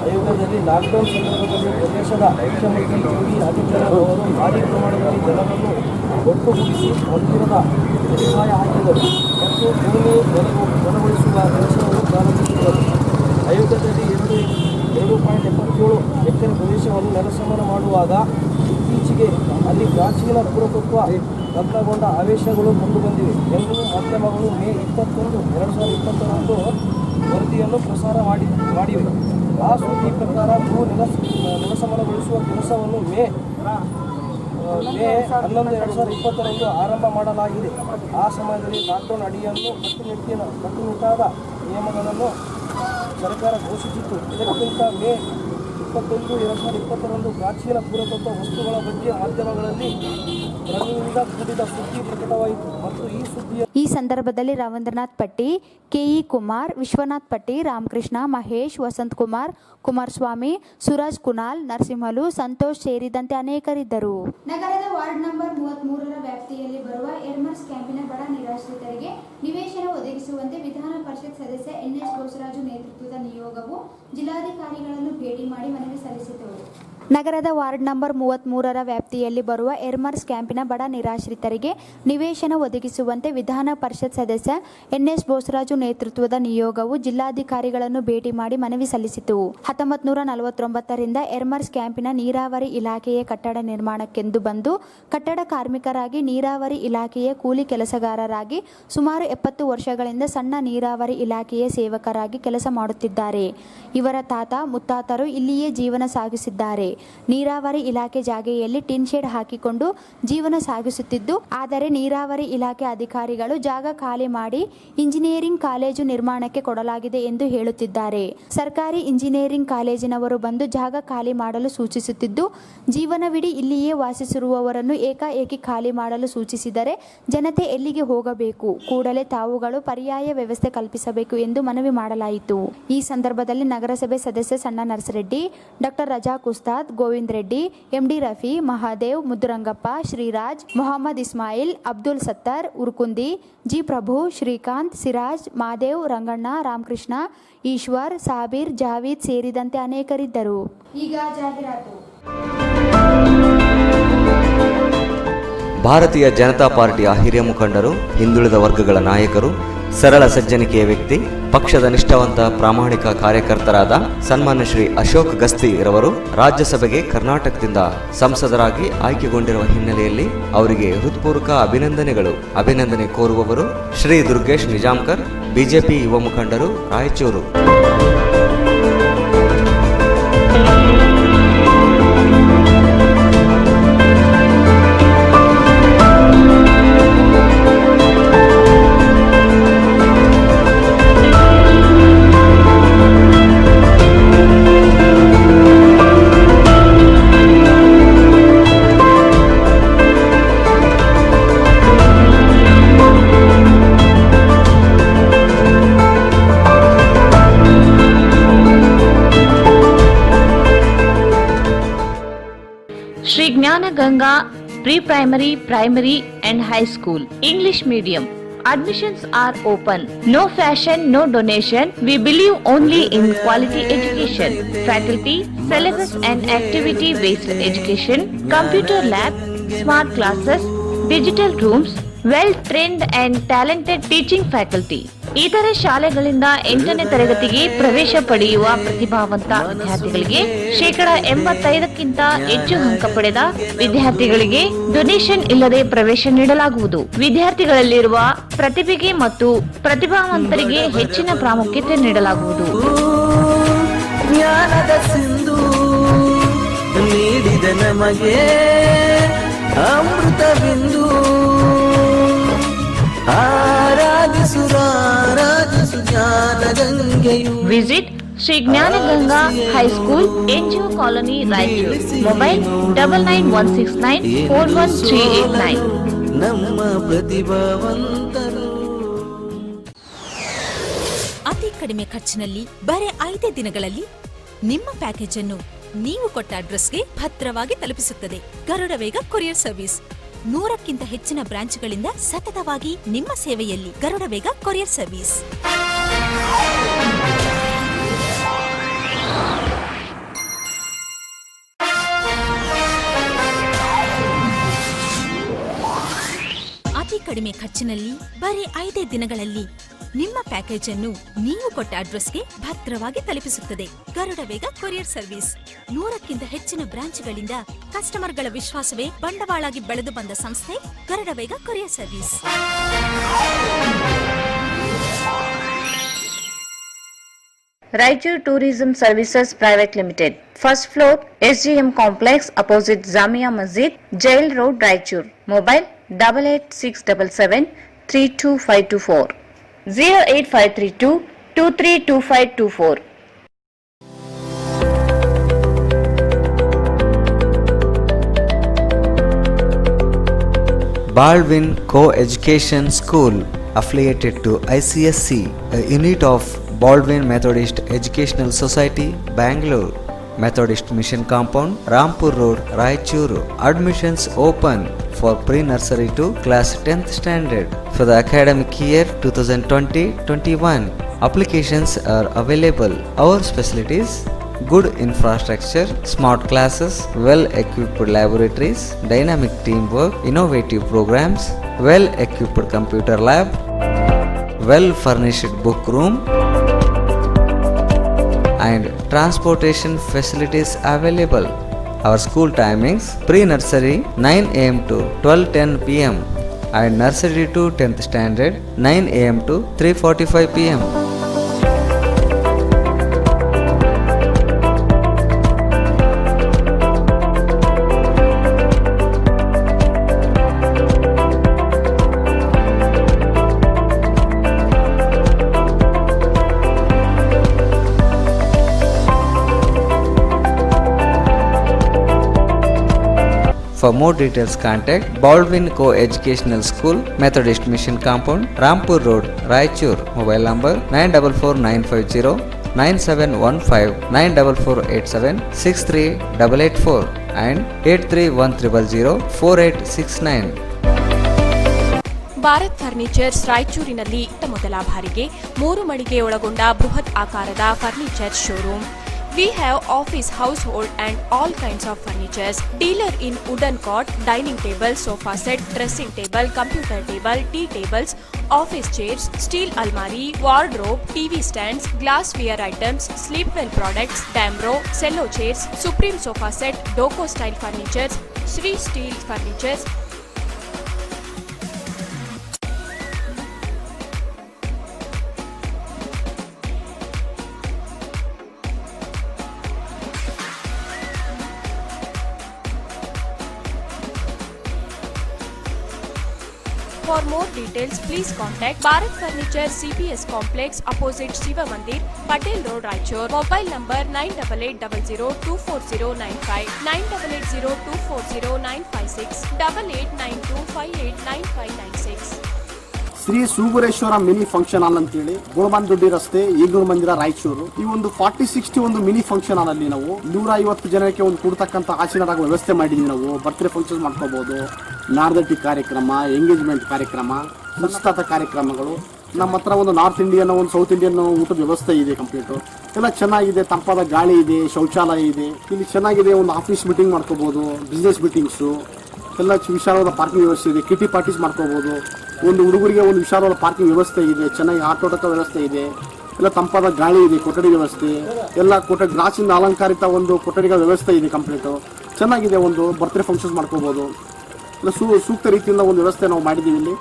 ಆಯೋಗದಲ್ಲಿ ಲಾಕ್ಡೌನ್ ಸಂದರ್ಭದಲ್ಲಿ ಪ್ರದೇಶದ ಮುಖ್ಯಮಂತ್ರಿ ಯೋಗಿ ಆದಿತ್ಯನಾಥ್ ಅವರು ಭಾರೀ ಪ್ರಮಾಣದಲ್ಲಿ ಜನರನ್ನು ಒಟ್ಟುಗೂಡಿಸಿ ಮಂದಿರದ ಅಡಿಪಾಯ ಹಾಕಿದರು ಮತ್ತು ಭೂಮಿ ಬಲಗೊಳಿಸುವ ಕೆಲಸವನ್ನು ಪ್ರಾರಂಭಿಸಿದರು. ಆಯೋಗದಲ್ಲಿ 2.77 ಎಕರೆ ಪ್ರದೇಶವನ್ನು ನೆಲಸಮನ ಮಾಡುವಾಗ ಇತ್ತೀಚೆಗೆ ಅಲ್ಲಿ ಪ್ರಾಚೀನ ಪುರಾತತ್ವ ನಗ್ನಗೊಂಡ ಆವೇಶಗಳು ಕಂಡುಬಂದಿವೆ ಎಂದು ಮಾಧ್ಯಮಗಳು ಮೇ 21, 2020 ವರದಿಯನ್ನು ಪ್ರಸಾರ ಮಾಡಿವೆ. ಆ ಸುದ್ದಿ ಪ್ರಕಾರ ನೆಲಸಮನಗೊಳಿಸುವ ಕೆಲಸವನ್ನು ಮೇ 11, 2020 ಆರಂಭ ಮಾಡಲಾಗಿದೆ. ಆ ಸಮಯದಲ್ಲಿ ಲಾಕ್ಡೌನ್ ಅಡಿಯನ್ನು ಕಟ್ಟುನಿಟ್ಟಾದ ನಿಯಮಗಳನ್ನು ಸರ್ಕಾರ ಘೋಷಿಸಿತ್ತು. ಇದಕ್ಕಿಂತ ಮೇ 21, 2020 ಪ್ರಾಚೀನ ಪುರಾತತ್ವ ವಸ್ತುಗಳ ಬಗ್ಗೆ ಮಾಧ್ಯಮಗಳಲ್ಲಿ ಪ್ರತಿನಿಧಿಯಿಂದ ಕೂಡಿದ ಸುದ್ದಿ ಪ್ರಕಟವಾಯಿತು ಮತ್ತು ಈ ಸಂದರ್ಭದಲ್ಲಿ ರವೀಂದ್ರನಾಥ್ ಪಟ್ಟಿ, ಕೆಇ ಕುಮಾರ್, ವಿಶ್ವನಾಥ್ ಪಟ್ಟಿ, ರಾಮಕೃಷ್ಣ, ಮಹೇಶ್, ವಸಂತ್ ಕುಮಾರ್, ಕುಮಾರಸ್ವಾಮಿ, ಸುರಾಜ್ ಕುನಾಲ್, ನರಸಿಂಹಲು, ಸಂತೋಷ್ ಸೇರಿದಂತೆ ಅನೇಕರಿದ್ದರು. ನಗರದ ವಾರ್ಡ್ ನಂಬರ್ 33ರ ವ್ಯಾಪ್ತಿಯಲ್ಲಿ ಬರುವ ಎರ್ಮರ್ಸ್ ಕ್ಯಾಂಪಿನ ಬಡ ನಿರಾಶ್ರಿತರಿಗೆ ನಿವೇಶನ ಒದಗಿಸುವಂತೆ ವಿಧಾನ ಪರಿಷತ್ ಸದಸ್ಯ ಎನ್ಎಸ್ ಬೋಸರಾಜು ನೇತೃತ್ವದ ನಿಯೋಗವು ಜಿಲ್ಲಾಧಿಕಾರಿಗಳನ್ನು ಭೇಟಿ ಮಾಡಿ ಮನವಿ ಸಲ್ಲಿಸಿತು. ನಗರದ ವಾರ್ಡ್ ನಂಬರ್ 33ರ ವ್ಯಾಪ್ತಿಯಲ್ಲಿ ಬರುವ ಎರ್ಮರ್ಸ್ ಕ್ಯಾಂಪಿನ ಬಡ ನಿರಾಶ್ರಿತರಿಗೆ ನಿವೇಶನ ಒದಗಿಸುವಂತೆ ವಿಧಾನ ಪರಿಷತ್ ಸದಸ್ಯ ಎನ್ಎಸ್ ಬೋಸರಾಜು ನೇತೃತ್ವದ ನಿಯೋಗವು ಜಿಲ್ಲಾಧಿಕಾರಿಗಳನ್ನು ಭೇಟಿ ಮಾಡಿ ಮನವಿ ಸಲ್ಲಿಸಿತು. 1949ರಿಂದ ಎರ್ಮರ್ಸ್ ಕ್ಯಾಂಪಿನ ನೀರಾವರಿ ಇಲಾಖೆಯ ಕಟ್ಟಡ ನಿರ್ಮಾಣಕ್ಕೆಂದು ಬಂದು ಕಟ್ಟಡ ಕಾರ್ಮಿಕರಾಗಿ ನೀರಾವರಿ ಇಲಾಖೆಯ ಕೂಲಿ ಕೆಲಸಗಾರರಾಗಿ ಸುಮಾರು 70 ವರ್ಷಗಳಿಂದ ಸಣ್ಣ ನೀರಾವರಿ ಇಲಾಖೆಯ ಸೇವಕರಾಗಿ ಕೆಲಸ ಮಾಡುತ್ತಿದ್ದಾರೆ. ಇವರ ತಾತ ಮುತ್ತಾತರು ಇಲ್ಲಿಯೇ ಜೀವನ ಸಾಗಿಸಿದ್ದಾರೆ. ನೀರಾವರಿ ಇಲಾಖೆ ಜಾಗೆಯಲ್ಲಿ ಟಿನ್ ಶೆಡ್ ಹಾಕಿಕೊಂಡು ಜೀವನ ಸಾಗಿಸುತ್ತಿದ್ದು, ಆದರೆ ನೀರಾವರಿ ಇಲಾಖೆ ಅಧಿಕಾರಿಗಳು ಜಾಗ ಖಾಲಿ ಮಾಡಿ ಇಂಜಿನಿಯರಿಂಗ್ ಕಾಲೇಜು ನಿರ್ಮಾಣಕ್ಕೆ ಕೊಡಲಾಗಿದೆ ಎಂದು ಹೇಳುತ್ತಿದ್ದಾರೆ. ಸರ್ಕಾರಿ ಇಂಜಿನಿಯರಿಂಗ್ ಕಾಲೇಜಿನವರು ಬಂದು ಜಾಗ ಖಾಲಿ ಮಾಡಲು ಸೂಚಿಸುತ್ತಿದ್ದು, ಜೀವನವಿಡೀ ಇಲ್ಲಿಯೇ ವಾಸಿಸಿರುವವರನ್ನು ಏಕಾಏಕಿ ಖಾಲಿ ಮಾಡಲು ಸೂಚಿಸಿದರೆ ಜನತೆ ಎಲ್ಲಿಗೆ ಹೋಗಬೇಕು? ಕೂಡಲೇ ತಾವುಗಳು ಪರ್ಯಾಯ ವ್ಯವಸ್ಥೆ ಕಲ್ಪಿಸಬೇಕು ಎಂದು ಮನವಿ ಮಾಡಲಾಯಿತು. ಈ ಸಂದರ್ಭದಲ್ಲಿ ನಗರಸಭೆ ಸದಸ್ಯ ಸಣ್ಣ Narsareddy, doctor Razak Ustad, Govind Reddy, MD Rafi, Mahadev, Muddurangappa, Shriraj, Mohammed Ismail, Abdul Sattar, Urkundi, G Prabhu, Srikanth, Siraj, Madev, Ranganna, Ramakrishna, Eshwar, Sabir, Javeed ಸೇರಿದಂತೆ ಅನೇಕರಿದ್ದರು. ಈಗ ಜಾಹೀರಾತು. ಭಾರತೀಯ ಜನತಾ ಪಾರ್ಟಿಯ ಹಿರಿಯ ಮುಖಂಡರು, ಹಿಂದುಳಿದ ವರ್ಗಗಳ ನಾಯಕರು, ಸರಳ ಸಜ್ಜನಿಕೆಯ ವ್ಯಕ್ತಿ, ಪಕ್ಷದ ನಿಷ್ಠಾವಂತ ಪ್ರಾಮಾಣಿಕ ಕಾರ್ಯಕರ್ತರಾದ ಸನ್ಮಾನ್ಯ ಶ್ರೀ ಅಶೋಕ್ ಗಸ್ತಿ ರವರು ರಾಜ್ಯಸಭೆಗೆ ಕರ್ನಾಟಕದಿಂದ ಸಂಸದರಾಗಿ ಆಯ್ಕೆಗೊಂಡಿರುವ ಹಿನ್ನೆಲೆಯಲ್ಲಿ ಅವರಿಗೆ ಹೃತ್ಪೂರ್ವಕ ಅಭಿನಂದನೆಗಳು. ಅಭಿನಂದನೆ ಕೋರುವವರು ಶ್ರೀ ದುರ್ಗೇಶ್ ನಿಜಾಮ್ಕರ್, ಬಿಜೆಪಿ ಯುವ ಮುಖಂಡರು, Raichur. Shri Gnana Ganga Pre-Primary, Primary and High School English Medium. Admissions are open. No fashion, no donation. We believe only in quality education. Faculty, syllabus and activity based education, computer lab, smart classes, digital rooms, well trained and talented teaching faculty. ಇತರೆ ಶಾಲೆಗಳಿಂದ 8ನೇ ತರಗತಿಗೆ ಪ್ರವೇಶ ಪಡೆಯುವ ಪ್ರತಿಭಾವಂತ ವಿದ್ಯಾರ್ಥಿಗಳಿಗೆ 85% ಹೆಚ್ಚು ಅಂಕ ಪಡೆದ ವಿದ್ಯಾರ್ಥಿಗಳಿಗೆ ಡೊನೇಷನ್ ಇಲ್ಲದೆ ಪ್ರವೇಶ ನೀಡಲಾಗುವುದು. ವಿದ್ಯಾರ್ಥಿಗಳಲ್ಲಿರುವ ಪ್ರತಿಭೆಗೆ ಮತ್ತು ಪ್ರತಿಭಾವಂತರಿಗೆ ಹೆಚ್ಚಿನ ಪ್ರಾಮುಖ್ಯತೆ ನೀಡಲಾಗುವುದು. ಜ್ಞಾನದ ಸಿಂಧು ನೀಡಿದ ನಮಗೆ ಅಮೃತ ಬಿಂದು ಆರಾಧಿಸು ಜ್ಞಾನ ಗಂಗೆಯು. Visit Shri Jnanaganga high school, NGO colony, Raichur. Mobile 9916941389. ನಮ್ಮ ಪ್ರತಿಭಾವಂತರು. ಅತಿ ಕಡಿಮೆ ಖರ್ಚಿನಲ್ಲಿ ಬರೀ 5 ದಿನಗಳಲ್ಲಿ ನಿಮ್ಮ ಪ್ಯಾಕೇಜ್ ಅನ್ನು ನೀವು ಕೊಟ್ಟ ಅಡ್ರೆಸ್ಗೆ ಭದ್ರವಾಗಿ ತಲುಪಿಸುತ್ತದೆ ಗರುಡ ವೇಗ ಕೊರಿಯರ್ ಸರ್ವಿಸ್. 100ಕ್ಕಿಂತ ಹೆಚ್ಚಿನ ಬ್ರಾಂಚ್ಗಳಿಂದ ಸತತವಾಗಿ ನಿಮ್ಮ ಸೇವೆಯಲ್ಲಿ ಗರುಡ ವೇಗ ಕೊರಿಯರ್ ಸರ್ವಿಸ್. ಅತಿ ಕಡಿಮೆ ಖರ್ಚಿನಲ್ಲಿ ಬರೀ 5 ದಿನಗಳಲ್ಲಿ ನಿಮ್ಮ ಪ್ಯಾಕೇಜ್ ಅನ್ನು ನೀವು ಕೊಟ್ಟ ಅಡ್ರೆಸ್ಗೆ ಭದ್ರವಾಗಿ ತಲುಪಿಸುತ್ತದೆ ಗರುಡ ವೇಗ ಕೊರಿಯರ್ ಸರ್ವಿಸ್. 100ಕ್ಕಿಂತ ಹೆಚ್ಚಿನ ಬ್ರಾಂಚ್ಗಳಿಂದ ಕಸ್ಟಮರ್ಗಳ ವಿಶ್ವಾಸವೇ ಬಂಡವಾಳಾಗಿ ಬೆಳೆದು ಬಂದ ಸಂಸ್ಥೆ Garuda Vega courier service. Raichur tourism services private limited, first floor, SGM complex, opposite Jamia Masjid, jail road, Raichur. Mobile 8867732524, 08532232524. Baldwin Co-Education School affiliated to ICSC, a unit of Baldwin Methodist Educational Society, Bangalore. Methodist Mission Compound, Rampur Road, Raichuru. Admissions open for pre-nursery to class 10th standard for the academic year 2020-21. Applications are available. Our facilities: good infrastructure, smart classes, well-equipped laboratories, dynamic teamwork, innovative programs, well-equipped computer lab, well-furnished book room, and transportation facilities available. Our school timings: pre-nursery 9 am to 12:10 pm and nursery to 10th standard 9 am to 3:45 pm. For more details, contact Baldwin Co-Educational School, Methodist Mission Compound, Rampur Road, Raichur. Mobile number 944950 9715 94487 63884 and 831000 4869. Bharat furnitures ರಾಯಚೂರಿನಲ್ಲಿ ಮೊದಲ ಬಾರಿಗೆ 3 ಮಳಿಗೆ ಒಳಗೊಂಡ ಬೃಹತ್ ಆಕಾರದ furniture showroom. We have office, household and all kinds of furnitures. Dealer in wooden cot, dining table, sofa set, dressing table, computer table, tea tables, office chairs, steel almari, wardrobe, TV stands, glassware items, sleepwell products, Damro, cello chairs, Supreme sofa set, Doco style furnitures, Sri steel furnitures. For more details, please contact Bharat Furniture CPS Complex opposite Shiva Mandir, Patel Road, Raichur. Mobile number 9880240959, 9880240956, 8892589596. Shri Sugureshwara mini function hall ಅಂತೇಳಿ ಗೋಳಬಂದೊಡ್ಡಿ ರಸ್ತೆ, ಈಗಲೂ ಮಂದಿರ, ರಾಯಚೂರು. ಈ ಒಂದು 40-60 ಒಂದು mini function ಹಾಲ್ ಅಲ್ಲಿ ನಾವು 150 ಜನಕ್ಕೆ ಒಂದು ಕೊಡ್ತಕ್ಕಂಥ ಆಸನದ ವ್ಯವಸ್ಥೆ ಮಾಡಿದ್ವಿ. ನಾವು ಬರ್ತ್ಡೇ ಫಂಕ್ಷನ್ ಮಾಡ್ಕೋಬಹುದು, ನಾರ್ದಟ್ಟಿ ಕಾರ್ಯಕ್ರಮ, ಎಂಗೇಜ್ಮೆಂಟ್ ಕಾರ್ಯಕ್ರಮ, ನಿಶ್ಚಿತಾರ್ಥ ಕಾರ್ಯಕ್ರಮಗಳು. ನಮ್ಮ ಹತ್ರ ಒಂದು ನಾರ್ತ್ ಇಂಡಿಯನ್, ಒಂದು ಸೌತ್ ಇಂಡಿಯನ್ ಊಟದ ವ್ಯವಸ್ಥೆ ಇದೆ. ಕಂಪ್ಲೀಟ್ ಎಲ್ಲ ಚೆನ್ನಾಗಿದೆ. ತಂಪಾದ ಗಾಳಿ ಇದೆ, ಶೌಚಾಲಯ ಇದೆ ಇಲ್ಲಿ ಚೆನ್ನಾಗಿದೆ. ಒಂದು ಆಫೀಸ್ ಮೀಟಿಂಗ್ ಮಾಡ್ಕೋಬಹುದು, ಬಿಸ್ನೆಸ್ ಮೀಟಿಂಗ್ಸು ಎಲ್ಲ ವಿಶಾಲವಾದ ಪಾರ್ಕಿಂಗ್ ವ್ಯವಸ್ಥೆ ಇದೆ. ಕಿಟಿ ಪಾರ್ಟೀಸ್ ಮಾಡ್ಕೋಬಹುದು. ಒಂದು ಹುಡುಗರಿಗೆ ಒಂದು ವಿಶಾಲವಾದ ಪಾರ್ಕಿಂಗ್ ವ್ಯವಸ್ಥೆ ಇದೆ, ಚೆನ್ನಾಗಿ ಆಟೋಟಕ ವ್ಯವಸ್ಥೆ ಇದೆ, ಎಲ್ಲ ತಂಪಾದ ಗಾಳಿ ಇದೆ, ಕೊಠಡಿ ವ್ಯವಸ್ಥೆ ಎಲ್ಲ ಗ್ಲಾಸಿಂದ ಅಲಂಕಾರಿತ ಒಂದು ಕೊಠಡಿಗಳ ವ್ಯವಸ್ಥೆ ಇದೆ ಕಂಪ್ಲೀಟು. ಚೆನ್ನಾಗಿದೆ. ಒಂದು ಬರ್ತ್ಡೇ ಫಂಕ್ಷನ್ಸ್ ಮಾಡ್ಕೋಬೋದು. ಎಲ್ಲ ಸೂಕ್ತ ರೀತಿಯಿಂದ ಒಂದು ವ್ಯವಸ್ಥೆ ನಾವು ಮಾಡಿದ್ದೀವಿ ಇಲ್ಲಿ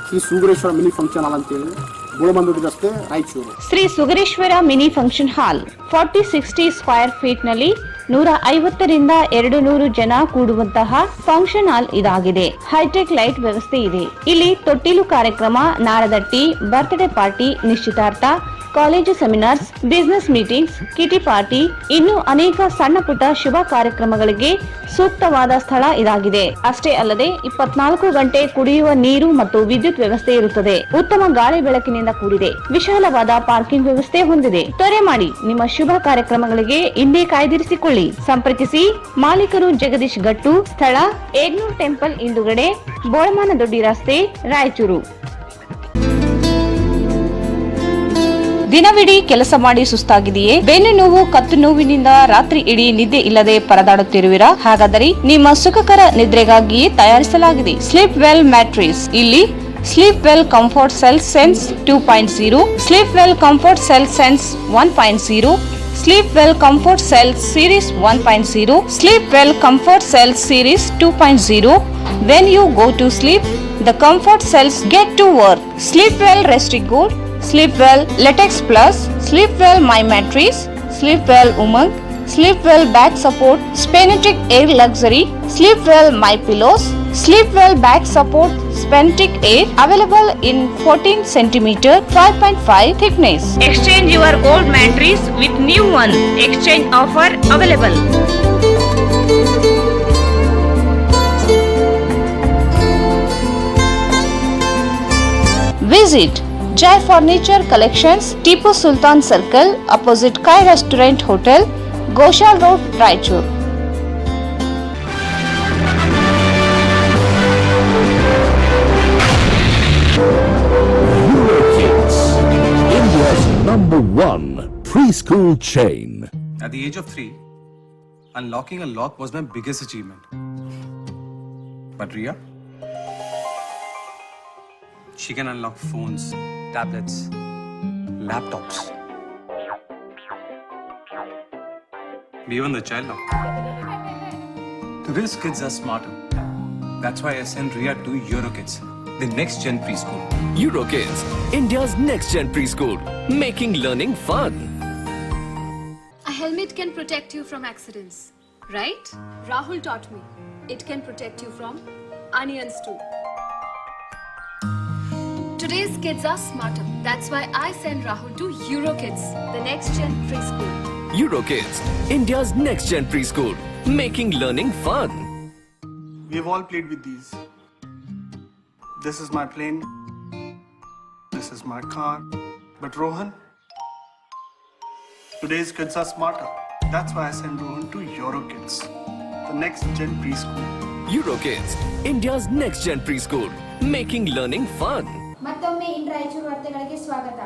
Shri Sugareshwara mini function hall ಅಂತೇಳಿ, ಗೋಳಬಂದೂಡಿ ರಸ್ತೆ, ರಾಯಚೂರು. ಶ್ರೀ ಸುಗರೇಶ್ವರ ಮಿನಿ ಫಂಕ್ಷನ್ ಹಾಲ್ 40-60 ಸ್ಕ್ವೇರ್ ಫೀಟ್ ನಲ್ಲಿ 150ರಿಂದ 200 ಜನ ಕೂಡುವಂತಹ ಫಂಕ್ಷನ್ ಹಾಲ್ ಇದಾಗಿದೆ. ಹೈಟೆಕ್ ಲೈಟ್ ವ್ಯವಸ್ಥೆ ಇದೆ. ಇಲ್ಲಿ ತೊಟ್ಟಿಲು ಕಾರ್ಯಕ್ರಮ, ನಾರದಟ್ಟಿ, ಬರ್ತ್ಡೇ ಪಾರ್ಟಿ, ನಿಶ್ಚಿತಾರ್ಥ, college seminars, business meetings, ಕಿಟಿ party, ಇನ್ನು ಅನೇಕ ಸಣ್ಣ ಪುಟ್ಟ ಶುಭ ಕಾರ್ಯಕ್ರಮಗಳಿಗೆ ಸೂಕ್ತವಾದ ಸ್ಥಳ ಇದಾಗಿದೆ. ಅಷ್ಟೇ ಅಲ್ಲದೆ 24 ಗಂಟೆ ಕುಡಿಯುವ ನೀರು ಮತ್ತು ವಿದ್ಯುತ್ ವ್ಯವಸ್ಥೆ ಇರುತ್ತದೆ. ಉತ್ತಮ ಗಾಳಿ ಬೆಳಕಿನಿಂದ ಕೂಡಿದೆ. ವಿಶಾಲವಾದ ಪಾರ್ಕಿಂಗ್ ವ್ಯವಸ್ಥೆ ಹೊಂದಿದೆ. ತ್ವರೆ ಮಾಡಿ, ನಿಮ್ಮ ಶುಭ ಕಾರ್ಯಕ್ರಮಗಳಿಗೆ ಇಂದೇ ಕಾಯ್ದಿರಿಸಿಕೊಳ್ಳಿ. ಸಂಪರ್ಕಿಸಿ. ಮಾಲೀಕರು ಜಗದೀಶ್ ಗಟ್ಟು, ಸ್ಥಳ ಏಗ್ನೂರ್ ಟೆಂಪಲ್ ಹಿಂದುಗಡೆ, ಬೋಳಮಾನದೊಡ್ಡಿ ರಸ್ತೆ, ರಾಯಚೂರು. ದಿನವಿಡೀ ಕೆಲಸ ಮಾಡಿ ಸುಸ್ತಾಗಿದೆಯೇ? ಬೆನ್ನು ನೋವು, ಕತ್ತು ನೋವಿನಿಂದ ರಾತ್ರಿ ಇಡೀ ನಿದ್ದೆ ಇಲ್ಲದೆ ಪರದಾಡುತ್ತಿರುವಿರಾ? ಹಾಗಾದರೆ ನಿಮ್ಮ ಸುಖಕರ ನಿದ್ರೆಗಾಗಿಯೇ ತಯಾರಿಸಲಾಗಿದೆ ಸ್ಲೀಪ್ ವೆಲ್ ಮ್ಯಾಟ್ರಿಸ್. ಇಲ್ಲಿ sleep well comfort cell sense 2.0, sleep well comfort cell sense 1.0, sleep well comfort cell series 1.0, sleep well comfort cell series 2.0. When you go to sleep, the comfort cells get to work. Sleep well Restigood, Sleep well Latex Plus, Sleep well My Mattress, Sleep well Umang, Sleep well Back Support, Spenetic Air Luxury, Sleep well My Pillows, Sleep well Back Support, Spenetic Air, available in 14 cm, 5.5 thickness. Exchange your old mattress with new one. Exchange offer available. Visit Jai Furniture Collections, Tipu Sultan Circle, opposite Kai Restaurant Hotel, Goshal Road, Raichur. Eurokids, India's #1 preschool chain. At the age of 3, unlocking a lock was my biggest achievement. But Ria? She can unlock phones, tablets, laptops, even the child lock. Today's kids are smarter. That's why I sent Ria to Eurokids, the next gen preschool. Eurokids, India's next gen preschool, making learning fun. A helmet can protect you from accidents, right? Rahul taught me. It can protect you from onions too. Today's kids are smarter. That's why I send Rahul to Eurokids, the next gen preschool. Eurokids, India's next gen preschool, making learning fun. We've all played with these. This is my plane. This is my car. But Rohan, today's kids are smarter. That's why I send Rohan to Eurokids, the next gen preschool. Eurokids, India's next gen preschool, making learning fun. ಮತ್ತೊಮ್ಮೆ ಇನ್ ರಾಯಚೂರು ವಾರ್ತೆಗಳಿಗೆ ಸ್ವಾಗತ.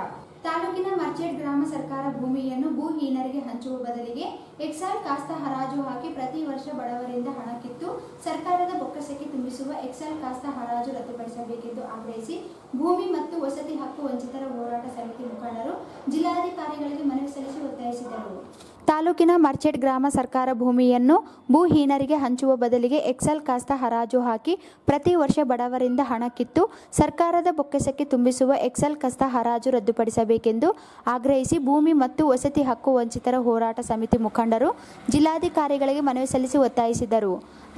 ತಾಲೂಕಿನ ಮರ್ಚೆಡ್ ಗ್ರಾಮ ಸರ್ಕಾರ ಭೂಮಿಯನ್ನು ಭೂಹೀನರಿಗೆ ಹಂಚುವ ಬದಲಿಗೆ ಎಕ್ಸಾಲ್ ಕಾಸ್ತ ಹರಾಜು ಹಾಕಿ ಪ್ರತಿ ವರ್ಷ ಬಡವರಿಂದ ಹಣ ಕಿತ್ತು ಸರ್ಕಾರದ ಬೊಕ್ಕಸಕ್ಕೆ ತುಂಬಿಸುವ ಎಕ್ಸಾಲ್ ಕಾಸ್ತ ಹರಾಜು ರದ್ದುಪಡಿಸಬೇಕೆಂದು ಆಗ್ರಹಿಸಿ ಭೂಮಿ ಮತ್ತು ವಸತಿ ಹಕ್ಕು ವಂಚಿತರ ಹೋರಾಟ ಸಮಿತಿ ಮುಖಂಡರು ಜಿಲ್ಲಾಧಿಕಾರಿಗಳಿಗೆ ಮನವಿ ಸಲ್ಲಿಸಿ ಒತ್ತಾಯಿಸಿದರು. ತಾಲೂಕಿನ ಮರ್ಚೆಡ್ ಗ್ರಾಮ ಸರ್ಕಾರ ಭೂಮಿಯನ್ನು ಭೂಹೀನರಿಗೆ ಹಂಚುವ ಬದಲಿಗೆ ಎಕ್ಸೆಲ್ ಕಾಸ್ತ ಹರಾಜು ಹಾಕಿ ಪ್ರತಿ ವರ್ಷ ಬಡವರಿಂದ ಹಣ ಕಿತ್ತು ಸರ್ಕಾರದ ಬೊಕ್ಕಸಕ್ಕೆ ತುಂಬಿಸುವ ಎಕ್ಸೆಲ್ ಕಾಸ್ತ ಹರಾಜು ರದ್ದುಪಡಿಸಬೇಕೆಂದು ಆಗ್ರಹಿಸಿ ಭೂಮಿ ಮತ್ತು ವಸತಿ ಹಕ್ಕು ವಂಚಿತರ ಹೋರಾಟ ಸಮಿತಿ ಮುಖಂಡರು ಜಿಲ್ಲಾಧಿಕಾರಿಗಳಿಗೆ ಮನವಿ ಸಲ್ಲಿಸಿ ಒತ್ತಾಯಿಸಿದರು.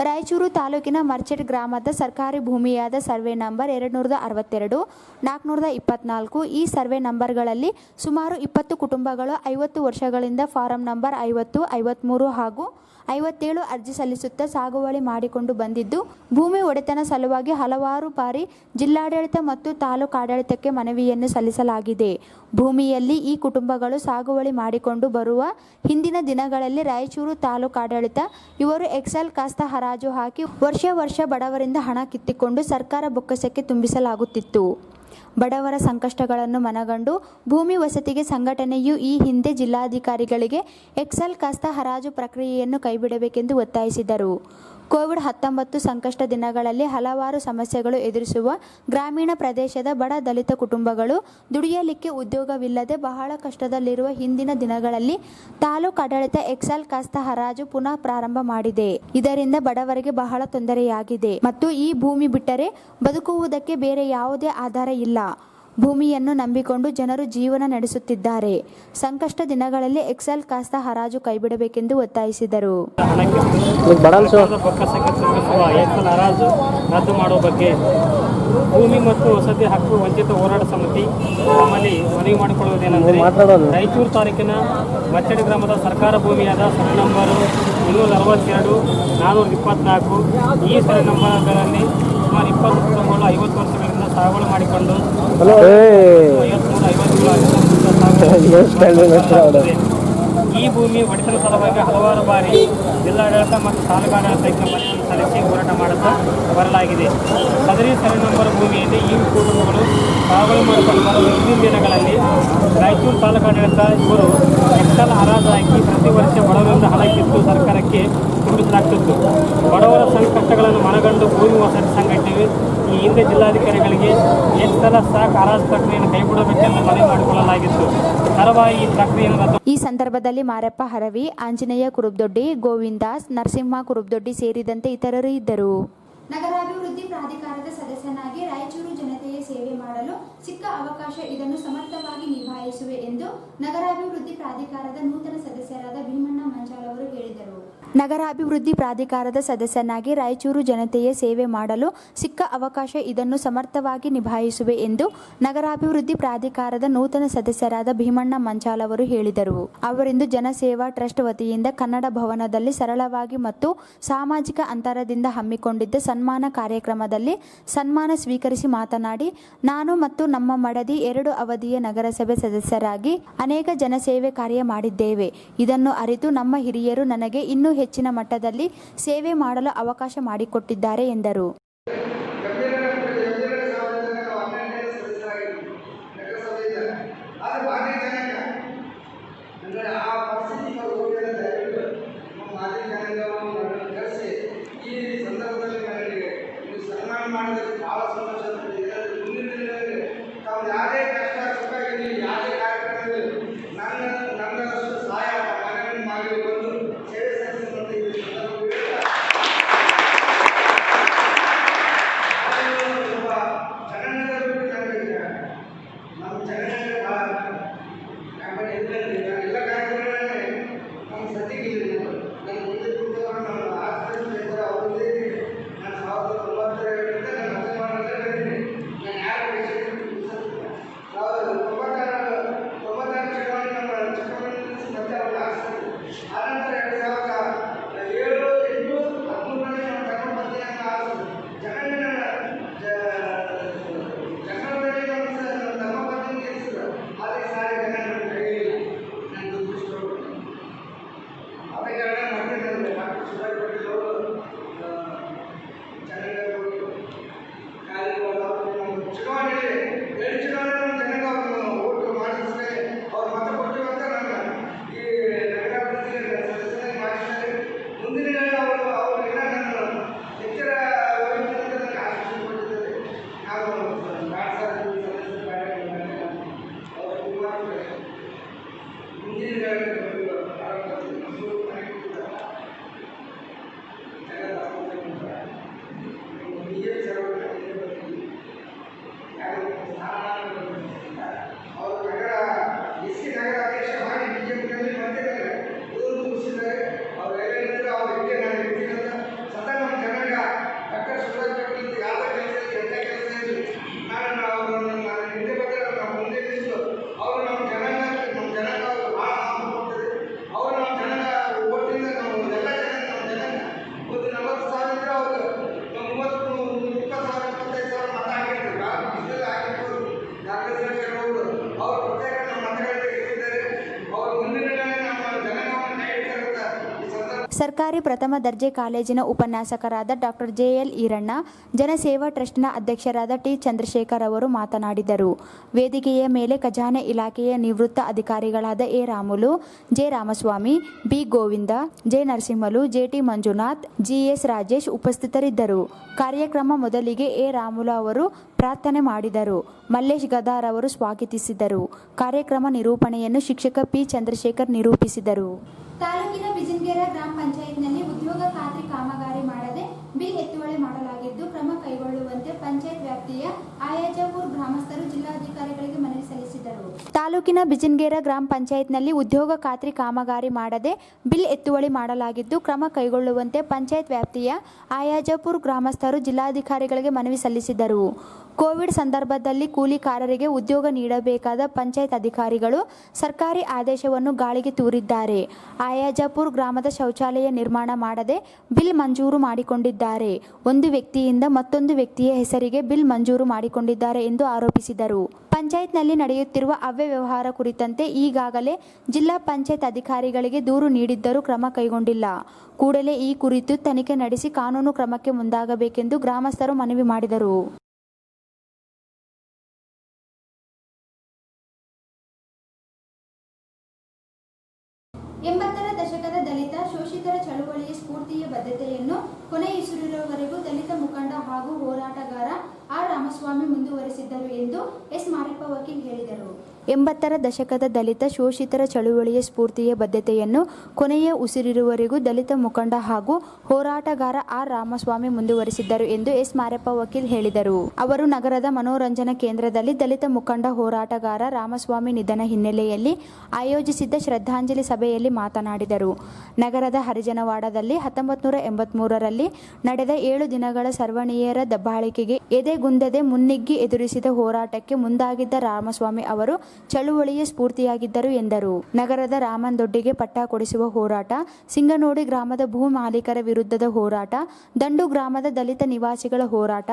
ರಾಯಚೂರು ತಾಲೂಕಿನ ಮರ್ಚೆಡ್ ಗ್ರಾಮದ ಸರ್ಕಾರಿ ಭೂಮಿಯಾದ ಸರ್ವೆ ನಂಬರ್ 262, 424 ಈ ಸರ್ವೆ ನಂಬರ್ಗಳಲ್ಲಿ ಸುಮಾರು 20 ಕುಟುಂಬಗಳು 50 ವರ್ಷಗಳಿಂದ ಫಾರಂ ನಂಬರ್ 50, 53 ಹಾಗೂ 57 ಅರ್ಜಿ ಸಲ್ಲಿಸುತ್ತಾ ಸಾಗುವಳಿ ಮಾಡಿಕೊಂಡು ಬಂದಿದ್ದು, ಭೂಮಿ ಒಡೆತನ ಸಲುವಾಗಿ ಹಲವಾರು ಬಾರಿ ಜಿಲ್ಲಾಡಳಿತ ಮತ್ತು ತಾಲೂಕು ಆಡಳಿತಕ್ಕೆ ಮನವಿಯನ್ನು ಸಲ್ಲಿಸಲಾಗಿದೆ. ಭೂಮಿಯಲ್ಲಿ ಈ ಕುಟುಂಬಗಳು ಸಾಗುವಳಿ ಮಾಡಿಕೊಂಡು ಬರುವ ಹಿಂದಿನ ದಿನಗಳಲ್ಲಿ ರಾಯಚೂರು ತಾಲೂಕು ಆಡಳಿತ ಇವರು ಎಕ್ಸೆಲ್ ಕಾಸ್ತ ಹರಾಜು ಹಾಕಿ ವರ್ಷ ಬಡವರಿಂದ ಹಣ ಕಿತ್ತಿಕೊಂಡು ಸರ್ಕಾರ ಬೊಕ್ಕಸಕ್ಕೆ ತುಂಬಿಸಲಾಗುತ್ತಿತ್ತು. ಬಡವರ ಸಂಕಷ್ಟಗಳನ್ನು ಮನಗಂಡು ಭೂಮಿ ವಸತಿಗೆ ಸಂಘಟನೆಯು ಈ ಹಿಂದೆ ಜಿಲ್ಲಾಧಿಕಾರಿಗಳಿಗೆ ಎಕ್ಸೆಲ್ ಕಾಸ್ತ ಹರಾಜು ಪ್ರಕ್ರಿಯೆಯನ್ನು ಕೈಬಿಡಬೇಕೆಂದು ಒತ್ತಾಯಿಸಿದರು. ಕೋವಿಡ್-19 ಸಂಕಷ್ಟ ದಿನಗಳಲ್ಲಿ ಹಲವಾರು ಸಮಸ್ಯೆಗಳು ಎದುರಿಸುವ ಗ್ರಾಮೀಣ ಪ್ರದೇಶದ ಬಡ ದಲಿತ ಕುಟುಂಬಗಳು ದುಡಿಯಲಿಕ್ಕೆ ಉದ್ಯೋಗವಿಲ್ಲದೆ ಬಹಳ ಕಷ್ಟದಲ್ಲಿರುವ ಹಿಂದಿನ ದಿನಗಳಲ್ಲಿ ತಾಲೂಕು ಆಡಳಿತ ಎಕ್ಸೆಲ್ ಕಾಸ್ತ ಹರಾಜು ಪುನಃ ಪ್ರಾರಂಭ ಮಾಡಿದೆ. ಇದರಿಂದ ಬಡವರಿಗೆ ಬಹಳ ತೊಂದರೆಯಾಗಿದೆ ಮತ್ತು ಈ ಭೂಮಿ ಬಿಟ್ಟರೆ ಬದುಕುವುದಕ್ಕೆ ಬೇರೆ ಯಾವುದೇ ಆಧಾರ ಇಲ್ಲ. ಭೂಮಿಯನ್ನು ನಂಬಿಕೊಂಡು ಜನರು ಜೀವನ ನಡೆಸುತ್ತಿದ್ದಾರೆ. ಸಂಕಷ್ಟ ದಿನಗಳಲ್ಲಿ ಎಕ್ಸೆಲ್ ಕಾಸ್ತ ಹರಾಜು ಕೈಬಿಡಬೇಕೆಂದು ಒತ್ತಾಯಿಸಿದರು. ಎಕ್ಸೆಲ್ ಹರಾಜು ರದ್ದು ಮಾಡುವ ಬಗ್ಗೆ ಭೂಮಿ ಮತ್ತು ವಸತಿ ಹಕ್ಕು ವಂಚಿತ ಹೋರಾಟ ಸಮಿತಿ ನಮ್ಮಲ್ಲಿ ಮನವಿ ಮಾಡಿಕೊಳ್ಳುವುದೇನೆಂದರೆ, ರಾಯಚೂರು ತಾಲೂಕಿನ ಮಚ್ಚಡಿ ಗ್ರಾಮದ ಸರ್ಕಾರ ಭೂಮಿಯಾದ ಸರ್ವೆ ನಂಬರ್ 242, 424 ಈ ಸರ್ವೆ ನಂಬರ್ಗಳಲ್ಲಿ ಸುಮಾರು 20 ಕುಟುಂಬಗಳು 50 ವರ್ಷಗಳಿಂದ ಸಾಗುವಳಿ ಮಾಡಿಕೊಂಡು 53 ಈ ಭೂಮಿ ಒಡೆತನ ಸಲುವಾಗಿ ಹಲವಾರು ಬಾರಿ ಜಿಲ್ಲಾಡಳಿತ ಮತ್ತು ತಾಲೂಕಾಡಳಿತಕ್ಕೆ ಮನವಿಯನ್ನು ಸಲ್ಲಿಸಿ ಹೋರಾಟ ಮಾಡುತ್ತಾ ಬರಲಾಗಿದೆ. ಸದರಿ ಸರ್ವೆ ನಂಬರ್ ಭೂಮಿಯಲ್ಲಿ ಈ ಕುಟುಂಬಗಳು ಸಾಗುವಳಿ ಮಾಡಿಕೊಂಡು ಬರುವ ಹಿಂದಿನ ದಿನಗಳಲ್ಲಿ ರಾಯಚೂರು ತಾಲೂಕಾಡಳಿತ ಇವರು ಎಕ್ಸೆಲ್ ಹರಾಜು ಹಾಕಿ ಪ್ರತಿ ವರ್ಷ ಬಡವರಿಂದ ಹಣ ಕಿತ್ತು ಸರ್ಕಾರಕ್ಕೆ ತುಂಬಿಸಲಾಗ್ತಿತ್ತು. ಬಡವರ ಸಂಕಷ್ಟಗಳನ್ನು ಮನಗಂಡು ಭೂಮಿ ವಸತಿ ಸಂಘಟನೆ ಈ ಹಿಂದೆ ಜಿಲ್ಲಾಧಿಕಾರಿಗಳಿಗೆ ಎಕ್ಸೆಲ್ ಸ್ಟಾಕ್ ಹರಾಜು ಪ್ರಕ್ರಿಯೆಯನ್ನು ಕೈಬಿಡಬೇಕೆಂದು ಮನವಿ ಮಾಡಿಕೊಳ್ಳಲಾಗಿತ್ತು. ತರವಾರಿ ಈ ಪ್ರಕ್ರಿಯೆಯನ್ನು ರದ್ದು. ಈ ಸಂದರ್ಭದಲ್ಲಿ ಮಾರಪ್ಪ ಹರವಿ, ಆಂಜನೇಯ ಕುರುಬ್ದೊಡ್ಡಿ, ಗೋವಿಂದಾಸ್, ನರಸಿಂಹ ಕುರುಬ್ದೊಡ್ಡಿ ಸೇರಿದಂತೆ ಇತರರು ಇದ್ದರು. ನಗರಾಭಿವೃದ್ಧಿ ಪ್ರಾಧಿಕಾರದ ಸದಸ್ಯನಾಗಿ ರಾಯಚೂರು ಜನತೆಯ ಸೇವೆ ಮಾಡಲು ಸಿಕ್ಕ ಅವಕಾಶ ಇದನ್ನು ಸಮರ್ಥವಾಗಿ ನಿಭಾಯಿಸುವೆ ಎಂದು ನಗರಾಭಿವೃದ್ಧಿ ಪ್ರಾಧಿಕಾರದ ನೂತನ ಸದಸ್ಯರಾದ ಭೀಮಣ್ಣ ಮಂಚಾಲ್ ಅವರು ಹೇಳಿದರು. ನಗರಾಭಿವೃದ್ಧಿ ಪ್ರಾಧಿಕಾರದ ಸದಸ್ಯನಾಗಿ ರಾಯಚೂರು ಜನತೆಯ ಸೇವೆ ಮಾಡಲು ಸಿಕ್ಕ ಅವಕಾಶ ಇದನ್ನು ಸಮರ್ಥವಾಗಿ ನಿಭಾಯಿಸುವೆ ಎಂದು ನಗರಾಭಿವೃದ್ಧಿ ಪ್ರಾಧಿಕಾರದ ನೂತನ ಸದಸ್ಯರಾದ ಭೀಮಣ್ಣ ಮಂಚಾಲ್ ಅವರು ಹೇಳಿದರು. ಅವರಿಂದು ಜನಸೇವಾ ಟ್ರಸ್ಟ್ ವತಿಯಿಂದ ಕನ್ನಡ ಭವನದಲ್ಲಿ ಸರಳವಾಗಿ ಮತ್ತು ಸಾಮಾಜಿಕ ಅಂತರದಿಂದ ಹಮ್ಮಿಕೊಂಡಿದ್ದ ಸನ್ಮಾನ ಕಾರ್ಯಕ್ರಮದಲ್ಲಿ ಸನ್ಮಾನ ಸ್ವೀಕರಿಸಿ ಮಾತನಾಡಿ, ನಾನು ಮತ್ತು ನಮ್ಮ ಮಡದಿ 2 ಅವಧಿಯ ನಗರಸಭೆ ಸದಸ್ಯರಾಗಿ ಅನೇಕ ಜನಸೇವೆ ಕಾರ್ಯ ಮಾಡಿದ್ದೇವೆ. ಇದನ್ನು ಅರಿತು ನಮ್ಮ ಹಿರಿಯರು ನನಗೆ ಇನ್ನೂ ಹೆಚ್ಚಿನ ಮಟ್ಟದಲ್ಲಿ ಸೇವೆ ಮಾಡಲು ಅವಕಾಶ ಮಾಡಿಕೊಟ್ಟಿದ್ದಾರೆ ಎಂದರು. ಸರ್ಕಾರಿ ಪ್ರಥಮ ದರ್ಜೆ ಕಾಲೇಜಿನ ಉಪನ್ಯಾಸಕರಾದ ಡಾಕ್ಟರ್ JL ಈರಣ್ಣ, ಜನಸೇವಾ ಟ್ರಸ್ಟ್ನ ಅಧ್ಯಕ್ಷರಾದ T ಚಂದ್ರಶೇಖರ್ ಅವರು ಮಾತನಾಡಿದರು. ವೇದಿಕೆಯ ಮೇಲೆ ಖಜಾನೆ ಇಲಾಖೆಯ ನಿವೃತ್ತ ಅಧಿಕಾರಿಗಳಾದ A Ramulu, J Ramaswamy, B Govinda, J Narasimhalu, JT Manjunath, GS Rajesh ಉಪಸ್ಥಿತರಿದ್ದರು. ಕಾರ್ಯಕ್ರಮ ಮೊದಲಿಗೆ A ರಾಮುಲು ಅವರು ಪ್ರಾರ್ಥನೆ ಮಾಡಿದರು. ಮಲ್ಲೇಶ್ ಗದಾರ್ ಅವರು ಸ್ವಾಗತಿಸಿದರು. ಕಾರ್ಯಕ್ರಮ ನಿರೂಪಣೆಯನ್ನು ಶಿಕ್ಷಕ P ಚಂದ್ರಶೇಖರ್ ನಿರೂಪಿಸಿದರು. ತಾಲೂಕಿನ ಬಿಜಿನ್ಗೇರ ಗ್ರಾಮ ಪಂಚಾಯತ್ನಲ್ಲಿ ಉದ್ಯೋಗ ಖಾತ್ರಿ ಕಾಮಗಾರಿ ಮಾಡದೆ ಬಿಲ್ ಎತ್ತುವಳಿ ಮಾಡಲಾಗಿದ್ದು ಕ್ರಮ ಕೈಗೊಳ್ಳುವಂತೆ ಪಂಚಾಯತ್ ವ್ಯಾಪ್ತಿಯ ಆಯಾಜಪುರ ಗ್ರಾಮಸ್ಥರು ಜಿಲ್ಲಾಧಿಕಾರಿಗಳಿಗೆ ಮನವಿ ಸಲ್ಲಿಸಿದರು. ತಾಲೂಕಿನ ಬಿಜಿನ್ಗೇರ ಗ್ರಾಮ ಪಂಚಾಯತ್ನಲ್ಲಿ ಉದ್ಯೋಗ ಖಾತ್ರಿ ಕಾಮಗಾರಿ ಮಾಡದೆ ಬಿಲ್ ಎತ್ತುವಳಿ ಮಾಡಲಾಗಿದ್ದು ಕ್ರಮ ಕೈಗೊಳ್ಳುವಂತೆ ಪಂಚಾಯತ್ ವ್ಯಾಪ್ತಿಯ ಆಯಾಜಪುರ ಗ್ರಾಮಸ್ಥರು ಜಿಲ್ಲಾಧಿಕಾರಿಗಳಿಗೆ ಮನವಿ ಸಲ್ಲಿಸಿದರು. ಕೋವಿಡ್ ಸಂದರ್ಭದಲ್ಲಿ ಕೂಲಿಕಾರರಿಗೆ ಉದ್ಯೋಗ ನೀಡಬೇಕಾದ ಪಂಚಾಯತ್ ಅಧಿಕಾರಿಗಳು ಸರ್ಕಾರಿ ಆದೇಶವನ್ನು ಗಾಳಿಗೆ ತೂರಿದ್ದಾರೆ. ಆಯಾಜಪುರ ಗ್ರಾಮದ ಶೌಚಾಲಯ ನಿರ್ಮಾಣ ಮಾಡದೆ ಬಿಲ್ ಮಂಜೂರು ಮಾಡಿಕೊಂಡಿದ್ದಾರೆ. ಒಂದು ವ್ಯಕ್ತಿಯಿಂದ ಮತ್ತೊಂದು ವ್ಯಕ್ತಿಯ ಹೆಸರಿಗೆ ಬಿಲ್ ಮಂಜೂರು ಮಾಡಿಕೊಂಡಿದ್ದಾರೆ ಎಂದು ಆರೋಪಿಸಿದರು. ಪಂಚಾಯತ್ನಲ್ಲಿ ನಡೆಯುತ್ತಿರುವ ಅವ್ಯವಹಾರ ಕುರಿತಂತೆ ಈಗಾಗಲೇ ಜಿಲ್ಲಾ ಪಂಚಾಯತ್ ಅಧಿಕಾರಿಗಳಿಗೆ ದೂರು ನೀಡಿದ್ದರೂ ಕ್ರಮ ಕೈಗೊಂಡಿಲ್ಲ. ಕೂಡಲೇ ಈ ಕುರಿತು ತನಿಖೆ ನಡೆಸಿ ಕಾನೂನು ಕ್ರಮಕ್ಕೆ ಮುಂದಾಗಬೇಕೆಂದು ಗ್ರಾಮಸ್ಥರು ಮನವಿ ಮಾಡಿದರು. 80ರ ದಶಕದ ದಲಿತ ಶೋಷಿತರ ಚಳುವಳಿಯ ಸ್ಫೂರ್ತಿಯ ಬದ್ಧತೆಯನ್ನು ಕೊನೆಯುಸಿರಿರುವವರೆಗೂ ದಲಿತ ಮುಖಂಡ ಹಾಗೂ ಹೋರಾಟಗಾರ ಆರ್ ರಾಮಸ್ವಾಮಿ ಮುಂದುವರೆಸಿದ್ದರು ಎಂದು ಎಸ್ ಮಾರಪ್ಪ ವಕೀಲ್ ಹೇಳಿದರು. 80ರ ದಶಕದ ದಲಿತ ಶೋಷಿತರ ಚಳುವಳಿಯ ಸ್ಫೂರ್ತಿಯ ಬದ್ಧತೆಯನ್ನು ಕೊನೆಯ ಉಸಿರಿರುವವರೆಗೂ ದಲಿತ ಮುಖಂಡ ಹಾಗೂ ಹೋರಾಟಗಾರ ಆರ್ ರಾಮಸ್ವಾಮಿ ಮುಂದುವರೆಸಿದ್ದರು ಎಂದು ಎಸ್ ಮಾರಪ್ಪ ವಕೀಲ್ ಹೇಳಿದರು. ಅವರು ನಗರದ ಮನೋರಂಜನಾ ಕೇಂದ್ರದಲ್ಲಿ ದಲಿತ ಮುಖಂಡ ಹೋರಾಟಗಾರ ರಾಮಸ್ವಾಮಿ ನಿಧನ ಹಿನ್ನೆಲೆಯಲ್ಲಿ ಆಯೋಜಿಸಿದ್ದ ಶ್ರದ್ಧಾಂಜಲಿ ಸಭೆಯಲ್ಲಿ ಮಾತನಾಡಿದರು. ನಗರದ ಹರಿಜನವಾಡದಲ್ಲಿ 1983ರಲ್ಲಿ ನಡೆದ 7 ದಿನಗಳ ಸರ್ವಣೀಯರ ದಬ್ಬಾಳಿಕೆಗೆ ಎದೆಗುಂದದೆ ಮುನ್ನುಗ್ಗಿ ಎದುರಿಸಿದ ಹೋರಾಟಕ್ಕೆ ಮುಂದಾಗಿದ್ದ ರಾಮಸ್ವಾಮಿ ಅವರು ಚಳುವಳಿಯ ಸ್ಫೂರ್ತಿಯಾಗಿದ್ದರು ಎಂದರು. ನಗರದ ರಾಮನ್ ದೊಡ್ಡಿಗೆ ಪಟ್ಟ ಕೊಡಿಸುವ ಹೋರಾಟ, ಸಿಂಗನೋಡಿ ಗ್ರಾಮದ ಭೂ ಮಾಲೀಕರ ವಿರುದ್ಧದ ಹೋರಾಟ, ದಂಡು ಗ್ರಾಮದ ದಲಿತ ನಿವಾಸಿಗಳ ಹೋರಾಟ,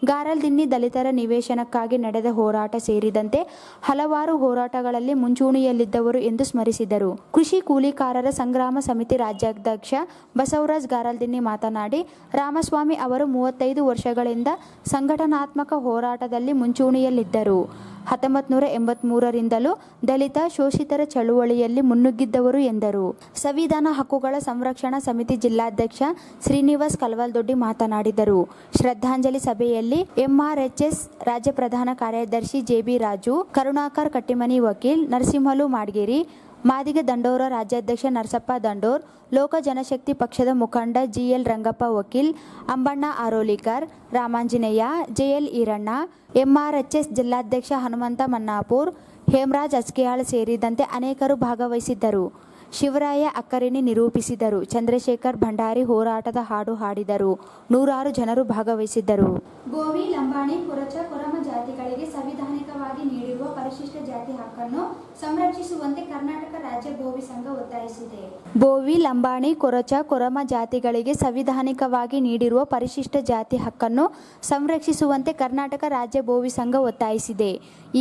ಗಾರಲ್ದಿನ್ನಿ ದಲಿತರ ನಿವೇಶನಕ್ಕಾಗಿ ನಡೆದ ಹೋರಾಟ ಸೇರಿದಂತೆ ಹಲವಾರು ಹೋರಾಟಗಳಲ್ಲಿ ಮುಂಚೂಣಿಯಲ್ಲಿದ್ದವರು ಎಂದು ಸ್ಮರಿಸಿದರು. ಕೃಷಿ ಕೂಲಿಕಾರರ ಸಂಗ್ರಾಮ ಸಮಿತಿ ರಾಜ್ಯಾಧ್ಯಕ್ಷ ಬಸವರಾಜ್ ಗಾರಲ್ದಿನ್ನಿ ಮಾತನಾಡಿ, ರಾಮಸ್ವಾಮಿ ಅವರು 35 ವರ್ಷಗಳಿಂದ ಸಂಘಟನಾತ್ಮಕ ಹೋರಾಟದಲ್ಲಿ ಮುಂಚೂಣಿಯಲ್ಲಿದ್ದರು. 1983ರಿಂದಲೂ ದಲಿತ ಶೋಷಿತರ ಚಳುವಳಿಯಲ್ಲಿ ಮುನ್ನುಗ್ಗಿದ್ದವರು ಎಂದರು. ಸಂವಿಧಾನ ಹಕ್ಕುಗಳ ಸಂರಕ್ಷಣಾ ಸಮಿತಿ ಜಿಲ್ಲಾಧ್ಯಕ್ಷ ಶ್ರೀನಿವಾಸ್ ಕಲ್ವಲ್ದೊಡ್ಡಿ ಮಾತನಾಡಿದರು. ಶ್ರದ್ಧಾಂಜಲಿ ಸಭೆಯಲ್ಲಿ MRHS ರಾಜ್ಯ ಪ್ರಧಾನ ಕಾರ್ಯದರ್ಶಿ JB ರಾಜು, ಕರುಣಾಕರ್ ಕಟ್ಟಿಮನಿ ವಕೀಲ್, ನರಸಿಂಹಲು ಮಾಡ್ಗೇರಿ, ಮಾದಿಗ ದಂಡೋರ ರಾಜ್ಯಾಧ್ಯಕ್ಷ ನರಸಪ್ಪ ದಂಡೋರ್, ಲೋಕ ಜನಶಕ್ತಿ ಪಕ್ಷದ ಮುಖಂಡ GL ರಂಗಪ್ಪ ವಕೀಲ್, ಅಂಬಣ್ಣ ಆರೋಲಿಕರ್, ರಾಮಾಂಜನೇಯ, JL ಈರಣ್ಣ, MRHS ಜಿಲ್ಲಾಧ್ಯಕ್ಷ ಹನುಮಂತ ಮನ್ನಾಪುರ್, ಹೇಮರಾಜ್ ಅಸ್ಕಿಯಾಳ್ ಸೇರಿದಂತೆ ಅನೇಕರು ಭಾಗವಹಿಸಿದ್ದರು. ಶಿವರಾಯ ಅಕ್ಕರಿಣಿ ನಿರೂಪಿಸಿದರು. ಚಂದ್ರಶೇಖರ್ ಭಂಡಾರಿ ಹೋರಾಟದ ಹಾಡು ಹಾಡಿದರು. ನೂರಾರು ಜನರು ಭಾಗವಹಿಸಿದ್ದರು. ಗೋವಿ, ಲಂಬಾಣಿ, ಕೊರಚ, ಕೊರಮ ಜಾತಿಗಳಿಗೆ ಸಂವಿಧಾನಿಕವಾಗಿ ನೀಡಿರುವ ಪರಿಶಿಷ್ಟ ಜಾತಿ ಹಕ್ಕನ್ನು ಸಂರಕ್ಷಿಸುವಂತೆ ಕರ್ನಾಟಕ ರಾಜ್ಯ ಬೋವಿ ಸಂಘ ಒತ್ತಾಯಿಸಿದೆ. ಬೋವಿ, ಲಂಬಾಣಿ, ಕೊರಚ, ಕೊರಮ ಜಾತಿಗಳಿಗೆ ಸಂವಿಧಾನಿಕವಾಗಿ ನೀಡಿರುವ ಪರಿಶಿಷ್ಟ ಜಾತಿ ಹಕ್ಕನ್ನು ಸಂರಕ್ಷಿಸುವಂತೆ ಕರ್ನಾಟಕ ರಾಜ್ಯ ಬೋವಿ ಸಂಘ ಒತ್ತಾಯಿಸಿದೆ.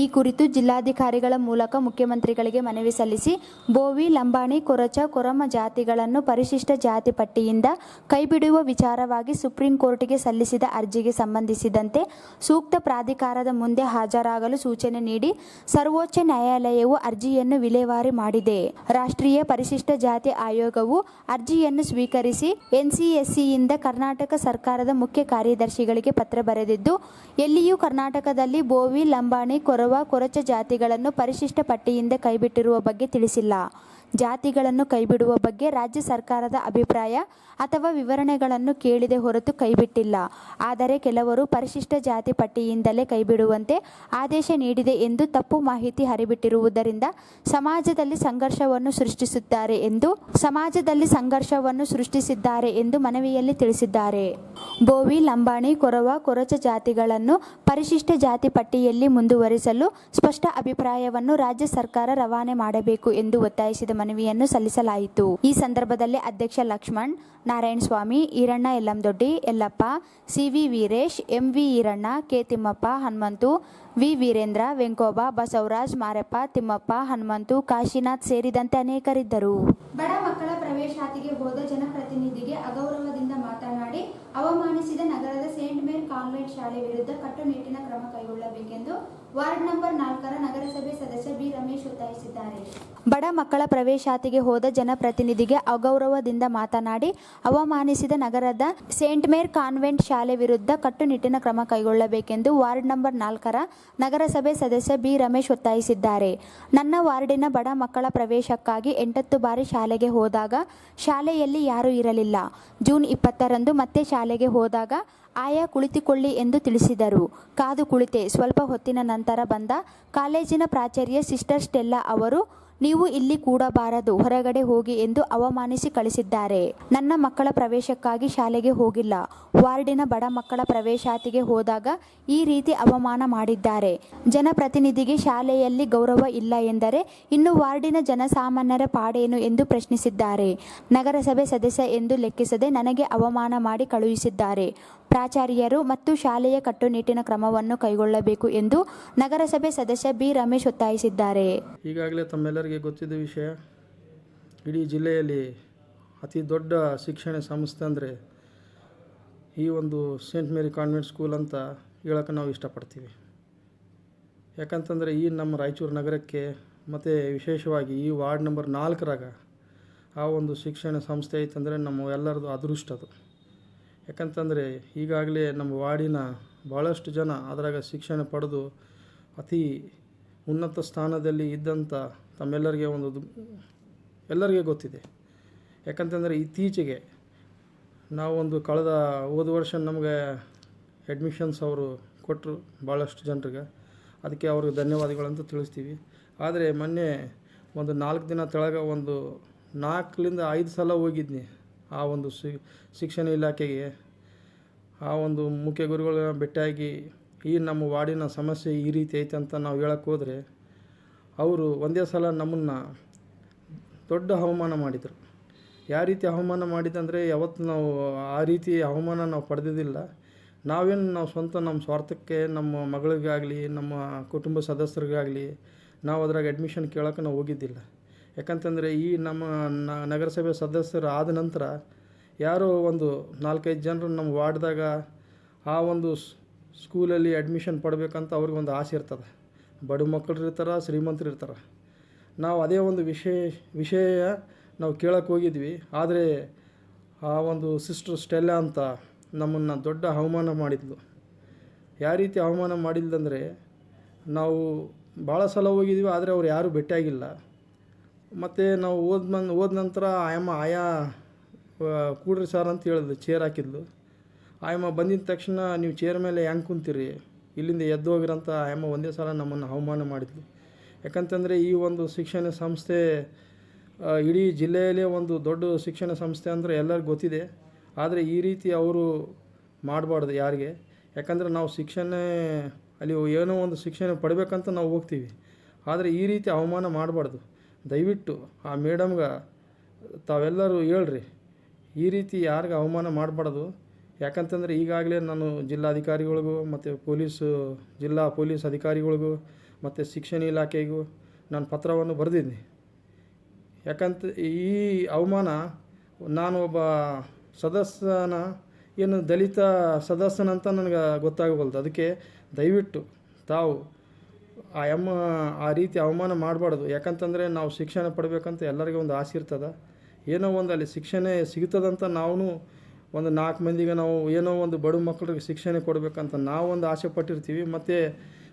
ಈ ಕುರಿತು ಜಿಲ್ಲಾಧಿಕಾರಿಗಳ ಮೂಲಕ ಮುಖ್ಯಮಂತ್ರಿಗಳಿಗೆ ಮನವಿ ಸಲ್ಲಿಸಿ ಬೋವಿ, ಲಂಬಾಣಿ, ಕೊರಚ, ಕೊರಮ ಜಾತಿಗಳನ್ನು ಪರಿಶಿಷ್ಟ ಜಾತಿ ಪಟ್ಟಿಯಿಂದ ಕೈಬಿಡುವ ವಿಚಾರವಾಗಿ ಸುಪ್ರೀಂ ಕೋರ್ಟ್ಗೆ ಸಲ್ಲಿಸಿದ ಅರ್ಜಿಗೆ ಸಂಬಂಧಿಸಿದಂತೆ ಸೂಕ್ತ ಪ್ರಾಧಿಕಾರದ ಮುಂದೆ ಹಾಜರಾಗಲು ಸೂಚನೆ ನೀಡಿ ಸರ್ವೋಚ್ಚ ನ್ಯಾಯಾಲಯವು ಅರ್ಜಿಯನ್ನು ವಿಲೇವಾರಿ ಮಾಡಿದೆ. ರಾಷ್ಟ್ರೀಯ ಪರಿಶಿಷ್ಟ ಜಾತಿ ಆಯೋಗವು ಅರ್ಜಿಯನ್ನು ಸ್ವೀಕರಿಸಿ NCSCಯಿಂದ ಕರ್ನಾಟಕ ಸರ್ಕಾರದ ಮುಖ್ಯ ಕಾರ್ಯದರ್ಶಿಗಳಿಗೆ ಪತ್ರ ಬರೆದಿದ್ದು, ಎಲ್ಲಿಯೂ ಕರ್ನಾಟಕದಲ್ಲಿ ಬೋವಿ, ಲಂಬಾಣಿ, ಕೊರಚ ಜಾತಿಗಳನ್ನು ಪರಿಶಿಷ್ಟ ಪಟ್ಟಿಯಿಂದ ಕೈಬಿಟ್ಟಿರುವ ಬಗ್ಗೆ ತಿಳಿಸಿಲ್ಲ. ಜಾತಿಗಳನ್ನು ಕೈಬಿಡುವ ಬಗ್ಗೆ ರಾಜ್ಯ ಸರ್ಕಾರದ ಅಭಿಪ್ರಾಯ ಅಥವಾ ವಿವರಣೆಗಳನ್ನು ಕೇಳಿದೆ ಹೊರತು ಕೈಬಿಟ್ಟಿಲ್ಲ. ಆದರೆ ಕೆಲವರು ಪರಿಶಿಷ್ಟ ಜಾತಿ ಪಟ್ಟಿಯಿಂದಲೇ ಕೈಬಿಡುವಂತೆ ಆದೇಶ ನೀಡಿದೆ ಎಂದು ತಪ್ಪು ಮಾಹಿತಿ ಹರಿಬಿಟ್ಟಿರುವುದರಿಂದ ಸಮಾಜದಲ್ಲಿ ಸಂಘರ್ಷವನ್ನು ಸೃಷ್ಟಿಸಿದ್ದಾರೆ ಎಂದು ಮನವಿಯಲ್ಲಿ ತಿಳಿಸಿದ್ದಾರೆ. ಬೋವಿ, ಲಂಬಾಣಿ, ಕೊರಚ ಜಾತಿಗಳನ್ನು ಪರಿಶಿಷ್ಟ ಜಾತಿ ಪಟ್ಟಿಯಲ್ಲಿ ಮುಂದುವರಿಸಲು ಸ್ಪಷ್ಟ ಅಭಿಪ್ರಾಯವನ್ನು ರಾಜ್ಯ ಸರ್ಕಾರ ರವಾನೆ ಮಾಡಬೇಕು ಎಂದು ಒತ್ತಾಯಿಸಿದ ಮನವಿಯನ್ನು ಸಲ್ಲಿಸಲಾಯಿತು. ಈ ಸಂದರ್ಭದಲ್ಲಿ ಅಧ್ಯಕ್ಷ Lakshman, Narayana Swamy, Iranna Yallandoddi, Yallappa, CV Veeresh, MV Iranna, K Thimmappa, Hanumanthu, V Veerendra, Venkoba, Basavaraj, Marappa, Thimmappa, Hanumanthu, Kashinath ಸೇರಿದಂತೆ ಅನೇಕರಿದ್ದರು. ಬಡ ಮಕ್ಕಳ ಪ್ರವೇಶಾತಿಗೆ ಹೋದ ಜನಪ್ರತಿನಿಧಿಗೆ ಅಗೌರವದಿಂದ ಮಾತನಾಡಿ ಅವಮಾನಿಸಿದ ನಗರದ ಸೇಂಟ್ ಮೇರಿ ಕಾನ್ವೆಂಟ್ ಶಾಲೆ ವಿರುದ್ಧ ಕಟ್ಟುನಿಟ್ಟಿನ ಕ್ರಮ ಕೈಗೊಳ್ಳಬೇಕೆಂದು ವಾರ್ಡ್ ನಂಬರ್ 4ರ ನಗರಸಭೆ ಸದಸ್ಯ ಬಿ ರಮೇಶ್ ಒತ್ತಾಯಿಸಿದ್ದಾರೆ. ಬಡ ಮಕ್ಕಳ ಪ್ರವೇಶಾತಿಗೆ ಹೋದ ಜನಪ್ರತಿನಿಧಿಗೆ ಅಗೌರವದಿಂದ ಮಾತನಾಡಿ ಅವಮಾನಿಸಿದ ನಗರದ ಸೇಂಟ್ ಮೇರಿ ಕಾನ್ವೆಂಟ್ ಶಾಲೆ ವಿರುದ್ಧ ಕಟ್ಟುನಿಟ್ಟಿನ ಕ್ರಮ ಕೈಗೊಳ್ಳಬೇಕೆಂದು ವಾರ್ಡ್ ನಂಬರ್ 4ರ ನಗರಸಭೆ ಸದಸ್ಯ ಬಿ ರಮೇಶ್ ಒತ್ತಾಯಿಸಿದ್ದಾರೆ. ನನ್ನ ವಾರ್ಡಿನ ಬಡ ಮಕ್ಕಳ ಪ್ರವೇಶಕ್ಕಾಗಿ 8 ಬಾರಿ ಶಾಲೆಗೆ ಹೋದಾಗ ಶಾಲೆಯಲ್ಲಿ ಯಾರೂ ಇರಲಿಲ್ಲ. ಜೂನ್ 20ರಂದು ಮತ್ತೆ ಶಾಲೆಗೆ ಹೋದಾಗ ಆಯಾ ಕುಳಿತುಕೊಳ್ಳಿ ಎಂದು ತಿಳಿಸಿದರು. ಕಾದು ಕುಳಿತೆ. ಸ್ವಲ್ಪ ಹೊತ್ತಿನ ನಂತರ ಬಂದ ಕಾಲೇಜಿನ ಪ್ರಾಚಾರ್ಯ ಸಿಸ್ಟರ್ ಸ್ಟೆಲ್ಲಾ ಅವರು, ನೀವು ಇಲ್ಲಿ ಕೂಡಬಾರದು, ಹೊರಗಡೆ ಹೋಗಿ ಎಂದು ಅವಮಾನಿಸಿ ಕಳಿಸಿದ್ದಾರೆ. ನನ್ನ ಮಕ್ಕಳ ಪ್ರವೇಶಕ್ಕಾಗಿ ಶಾಲೆಗೆ ಹೋಗಿಲ್ಲ. ವಾರ್ಡಿನ ಬಡ ಮಕ್ಕಳ ಪ್ರವೇಶಾತಿಗೆ ಹೋದಾಗ ಈ ರೀತಿ ಅವಮಾನ ಮಾಡಿದ್ದಾರೆ. ಜನಪ್ರತಿನಿಧಿಗೆ ಶಾಲೆಯಲ್ಲಿ ಗೌರವ ಇಲ್ಲ ಎಂದರೆ ಇನ್ನು ವಾರ್ಡಿನ ಜನಸಾಮಾನ್ಯರ ಪಾಡೇನು ಎಂದು ಪ್ರಶ್ನಿಸಿದ್ದಾರೆ. ನಗರಸಭೆ ಸದಸ್ಯ ಎಂದು ಲೆಕ್ಕಿಸದೆ ನನಗೆ ಅವಮಾನ ಮಾಡಿ ಕಳುಹಿಸಿದ್ದಾರೆ. ಪ್ರಾಚಾರ್ಯರು ಮತ್ತು ಶಾಲೆಯ ಕಟ್ಟುನಿಟ್ಟಿನ ಕ್ರಮವನ್ನು ಕೈಗೊಳ್ಳಬೇಕು ಎಂದು ನಗರಸಭೆ ಸದಸ್ಯ ಬಿ ರಮೇಶ್ ಒತ್ತಾಯಿಸಿದ್ದಾರೆ. ಈಗಾಗಲೇ ತಮ್ಮೆಲ್ಲರಿಗೆ ಗೊತ್ತಿದ್ದ ವಿಷಯ, ಇಡೀ ಜಿಲ್ಲೆಯಲ್ಲಿ ಅತಿ ದೊಡ್ಡ ಶಿಕ್ಷಣ ಸಂಸ್ಥೆ ಅಂದರೆ ಈ ಒಂದು ಸೇಂಟ್ ಮೇರಿ ಕಾನ್ವೆಂಟ್ ಸ್ಕೂಲ್ ಅಂತ ಹೇಳೋಕೆ ನಾವು ಇಷ್ಟಪಡ್ತೀವಿ. ಯಾಕಂತಂದರೆ ಈ ನಮ್ಮ ರಾಯಚೂರು ನಗರಕ್ಕೆ ಮತ್ತು ವಿಶೇಷವಾಗಿ ಈ ವಾರ್ಡ್ ನಂಬರ್ 4ರಾಗ ಆ ಒಂದು ಶಿಕ್ಷಣ ಸಂಸ್ಥೆ ಐತಂದರೆ ನಮ್ಮ ಎಲ್ಲರದು ಅದೃಷ್ಟ ಅದು. ಯಾಕಂತಂದರೆ ಈಗಾಗಲೇ ನಮ್ಮ ವಾರ್ಡಿನ ಭಾಳಷ್ಟು ಜನ ಅದರಾಗ ಶಿಕ್ಷಣ ಪಡೆದು ಅತಿ ಉನ್ನತ ಸ್ಥಾನದಲ್ಲಿ ಇದ್ದಂಥ ತಮ್ಮೆಲ್ಲರಿಗೆ ಎಲ್ಲರಿಗೆ ಗೊತ್ತಿದೆ. ಯಾಕಂತಂದರೆ ಇತ್ತೀಚೆಗೆ ನಾವೊಂದು ಕಳೆದ ಹೋದ ವರ್ಷ ನಮಗೆ ಅಡ್ಮಿಷನ್ಸ್ ಅವರು ಕೊಟ್ಟರು ಭಾಳಷ್ಟು ಜನರಿಗೆ, ಅದಕ್ಕೆ ಅವ್ರಿಗೆ ಧನ್ಯವಾದಗಳಂತ ತಿಳಿಸ್ತೀವಿ. ಆದರೆ ಮೊನ್ನೆ ಒಂದು 4 ದಿನ ತೆಳಗ ಒಂದು 4ರಿಂದ 5 ಸಲ ಹೋಗಿದ್ನಿ ಆ ಒಂದು ಶಿಕ್ಷಣ ಇಲಾಖೆಗೆ. ಆ ಒಂದು ಮುಖ್ಯ ಗುರುಗಳನ್ನ ಭೇಟಿಯಾಗಿ ಈ ನಮ್ಮ ವಾರ್ಡಿನ ಸಮಸ್ಯೆ ಈ ರೀತಿ ಐತೆ ಅಂತ ನಾವು ಹೇಳಕ್ಕೆ ಹೋದರೆ ಅವರು ಒಂದೇ ಸಲ ನಮ್ಮನ್ನು ದೊಡ್ಡ ಅವಮಾನ ಮಾಡಿದರು. ಯಾವ ರೀತಿ ಅವಮಾನ ಮಾಡಿದಂದರೆ ಯಾವತ್ತು ನಾವು ಆ ರೀತಿ ಅವಮಾನ ನಾವು ಪಡೆದಿದ್ದಿಲ್ಲ. ನಾವು ಸ್ವಂತ ನಮ್ಮ ಸ್ವಾರ್ಥಕ್ಕೆ ನಮ್ಮ ಮಗಳಿಗಾಗಲಿ ನಮ್ಮ ಕುಟುಂಬ ಸದಸ್ಯರಿಗಾಗಲಿ ನಾವು ಅದ್ರಾಗ ಅಡ್ಮಿಷನ್ ಕೇಳೋಕೆ ನಾವು ಹೋಗಿದ್ದಿಲ್ಲ. ಯಾಕಂತಂದರೆ ಈ ನಮ್ಮ ನಗರಸಭೆ ಸದಸ್ಯರು ಆದ ನಂತರ ಯಾರೋ ಒಂದು 4-5 ಜನರು ನಮ್ಮ ವಾರ್ಡ್ದಾಗ ಆ ಒಂದು ಸ್ಕೂಲಲ್ಲಿ ಅಡ್ಮಿಷನ್ ಪಡಬೇಕಂತ ಅವ್ರಿಗೆ ಒಂದು ಆಸೆ ಇರ್ತದೆ. ಬಡ ಮಕ್ಕಳು ಇರ್ತಾರೆ, ಶ್ರೀಮಂತರು ಇರ್ತಾರೆ. ನಾವು ಅದೇ ಒಂದು ವಿಷಯ ನಾವು ಕೇಳಕ್ಕೆ ಹೋಗಿದ್ವಿ. ಆದರೆ ಆ ಒಂದು ಸಿಸ್ಟರ್ ಸ್ಟೆಲ್ಲಾ ಅಂತ ನಮ್ಮನ್ನು ದೊಡ್ಡ ಅವಮಾನ ಮಾಡಿದ್ಲು. ಯಾವ ರೀತಿ ಅವಮಾನ ಮಾಡಿದ್ದಂದರೆ ನಾವು ಭಾಳ ಸಲ ಹೋಗಿದ್ವಿ, ಆದರೆ ಅವ್ರು ಯಾರೂ ಭೇಟಿಯಾಗಿಲ್ಲ. ಮತ್ತು ನಾವು ಹೋದ ನಂತರ ಆಯಾ ಕೂಡ್ರಿ ಸರ್ ಅಂತ ಹೇಳಿದ್ಲು, ಚೇರ್ ಹಾಕಿದ್ಲು. ಆಯಮ್ಮ ಬಂದಿದ್ದ ತಕ್ಷಣ ನೀವು ಚೇರ್ ಮೇಲೆ ಹೆಂಗೆ ಕುಂತೀರಿ, ಇಲ್ಲಿಂದ ಎದ್ದು ಹೋಗಿರಂತ ಆಯಮ್ಮ ಒಂದೇ ಸಲ ನಮ್ಮನ್ನು ಅವಮಾನ ಮಾಡಿದ್ಲು. ಯಾಕಂತಂದರೆ ಈ ಒಂದು ಶಿಕ್ಷಣ ಸಂಸ್ಥೆ ಇಡೀ ಜಿಲ್ಲೆಯಲ್ಲೇ ಒಂದು ದೊಡ್ಡ ಶಿಕ್ಷಣ ಸಂಸ್ಥೆ ಅಂದರೆ ಎಲ್ಲರಿಗೂ ಗೊತ್ತಿದೆ. ಆದರೆ ಈ ರೀತಿ ಅವರು ಮಾಡಬಾರ್ದು ಯಾರಿಗೆ. ಯಾಕಂದರೆ ನಾವು ಅಲ್ಲಿ ಏನೋ ಒಂದು ಶಿಕ್ಷಣ ಪಡಬೇಕಂತ ನಾವು ಹೋಗ್ತೀವಿ. ಆದರೆ ಈ ರೀತಿ ಅವಮಾನ ಮಾಡಬಾರ್ದು. ದಯವಿಟ್ಟು ಆ ಮೇಡಮ್ಗೆ ತಾವೆಲ್ಲರೂ ಹೇಳ್ರಿ, ಈ ರೀತಿ ಯಾರಿಗೆ ಅವಮಾನ ಮಾಡಬಾರ್ದು. ಯಾಕಂತಂದರೆ ಈಗಾಗಲೇ ನಾನು ಜಿಲ್ಲಾಧಿಕಾರಿಗಳಿಗೂ ಮತ್ತು ಜಿಲ್ಲಾ ಪೊಲೀಸ್ ಅಧಿಕಾರಿಗಳಿಗೂ ಮತ್ತು ಶಿಕ್ಷಣ ಇಲಾಖೆಗೂ ನಾನು ಪತ್ರವನ್ನು ಬರೆದಿದ್ದೀನಿ. ಯಾಕಂತ ಈ ಅವಮಾನ ನಾನು ಒಬ್ಬ ಸದಸ್ಯನ ಏನು ದಲಿತ ಸದಸ್ಯನಂತ ನನಗೆ ಗೊತ್ತಾಗಬಲ್ದು. ಅದಕ್ಕೆ ದಯವಿಟ್ಟು ತಾವು ಆ ರೀತಿ ಅವಮಾನ ಮಾಡಬಾರ್ದು. ಯಾಕಂತಂದರೆ ನಾವು ಶಿಕ್ಷಣ ಪಡಬೇಕಂತ ಎಲ್ಲರಿಗೂ ಒಂದು ಆಸೆ ಇರ್ತದೆ. ಏನೋ ಒಂದು ಅಲ್ಲಿ ಶಿಕ್ಷಣ ಸಿಗ್ತದಂತ ನಾವು ಒಂದು 4 ಮಂದಿಗೆ ನಾವು ಏನೋ ಒಂದು ಬಡ ಮಕ್ಕಳಿಗೆ ಶಿಕ್ಷಣ ಕೊಡಬೇಕಂತ ನಾವು ಒಂದು ಆಸೆ ಪಟ್ಟಿರ್ತೀವಿ. ಮತ್ತು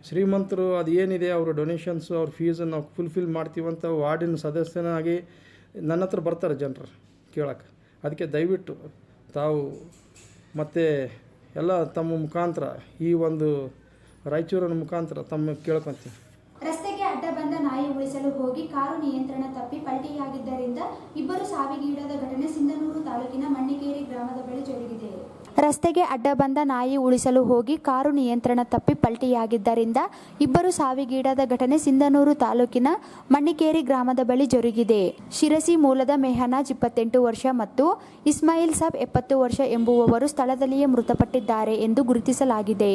ಶ್ರೀಮಂತರು ಅದು ಏನಿದೆ ಅವ್ರ ಡೊನೇಷನ್ಸು ಅವ್ರ ಫೀಸನ್ನು ನಾವು ಫುಲ್ಫಿಲ್ ಮಾಡ್ತೀವಂತ ವಾರ್ಡಿನ ಸದಸ್ಯನಾಗಿ ನನ್ನ ಹತ್ರ ಬರ್ತಾರೆ ಜನರು ಕೇಳೋಕ್ಕೆ. ಅದಕ್ಕೆ ದಯವಿಟ್ಟು ತಾವು ಮತ್ತು ಎಲ್ಲ ತಮ್ಮ ಮುಖಾಂತರ ಈ ಒಂದು ರಾಯಚೂರಿನ ಮುಖಾಂತರ ತಮ್ಮ ಕೇಳ್ಕೊತೀವಿ. ರಸ್ತೆಗೆ ಅಡ್ಡ ಬಂದ ನಾಯಿ ಉಳಿಸಲು ಹೋಗಿ ಕಾರು ನಿಯಂತ್ರಣ ತಪ್ಪಿ ಪಲ್ಟಿಯಾಗಿದ್ದರಿಂದ 2 ಸಾವಿಗೀಡಾದ ಘಟನೆ ಸಿಂಧನೂರು ತಾಲೂಕಿನ ಮಣ್ಣಿಕೇರಿ ಗ್ರಾಮದ ಬಳಿ ಜರುಗಿದೆ. ರಸ್ತೆಗೆ ಅಡ್ಡ ಬಂದ ನಾಯಿ ಉಳಿಸಲು ಹೋಗಿ ಕಾರು ನಿಯಂತ್ರಣ ತಪ್ಪಿ ಪಲ್ಟಿಯಾಗಿದ್ದರಿಂದ ಇಬ್ಬರು ಸಾವಿಗೀಡಾದ ಘಟನೆ ಸಿಂಧನೂರು ತಾಲೂಕಿನ ಮಣ್ಣಿಕೇರಿ ಗ್ರಾಮದ ಬಳಿ ಜರುಗಿದೆ. ಶಿರಸಿ ಮೂಲದ ಮೆಹನಾಜ್ 28 ವರ್ಷ ಮತ್ತು ಇಸ್ಮಾಯಿಲ್ ಸಾಬ್ 70 ವರ್ಷ ಎಂಬುವವರು ಸ್ಥಳದಲ್ಲಿಯೇ ಮೃತಪಟ್ಟಿದ್ದಾರೆ ಎಂದು ಗುರುತಿಸಲಾಗಿದೆ.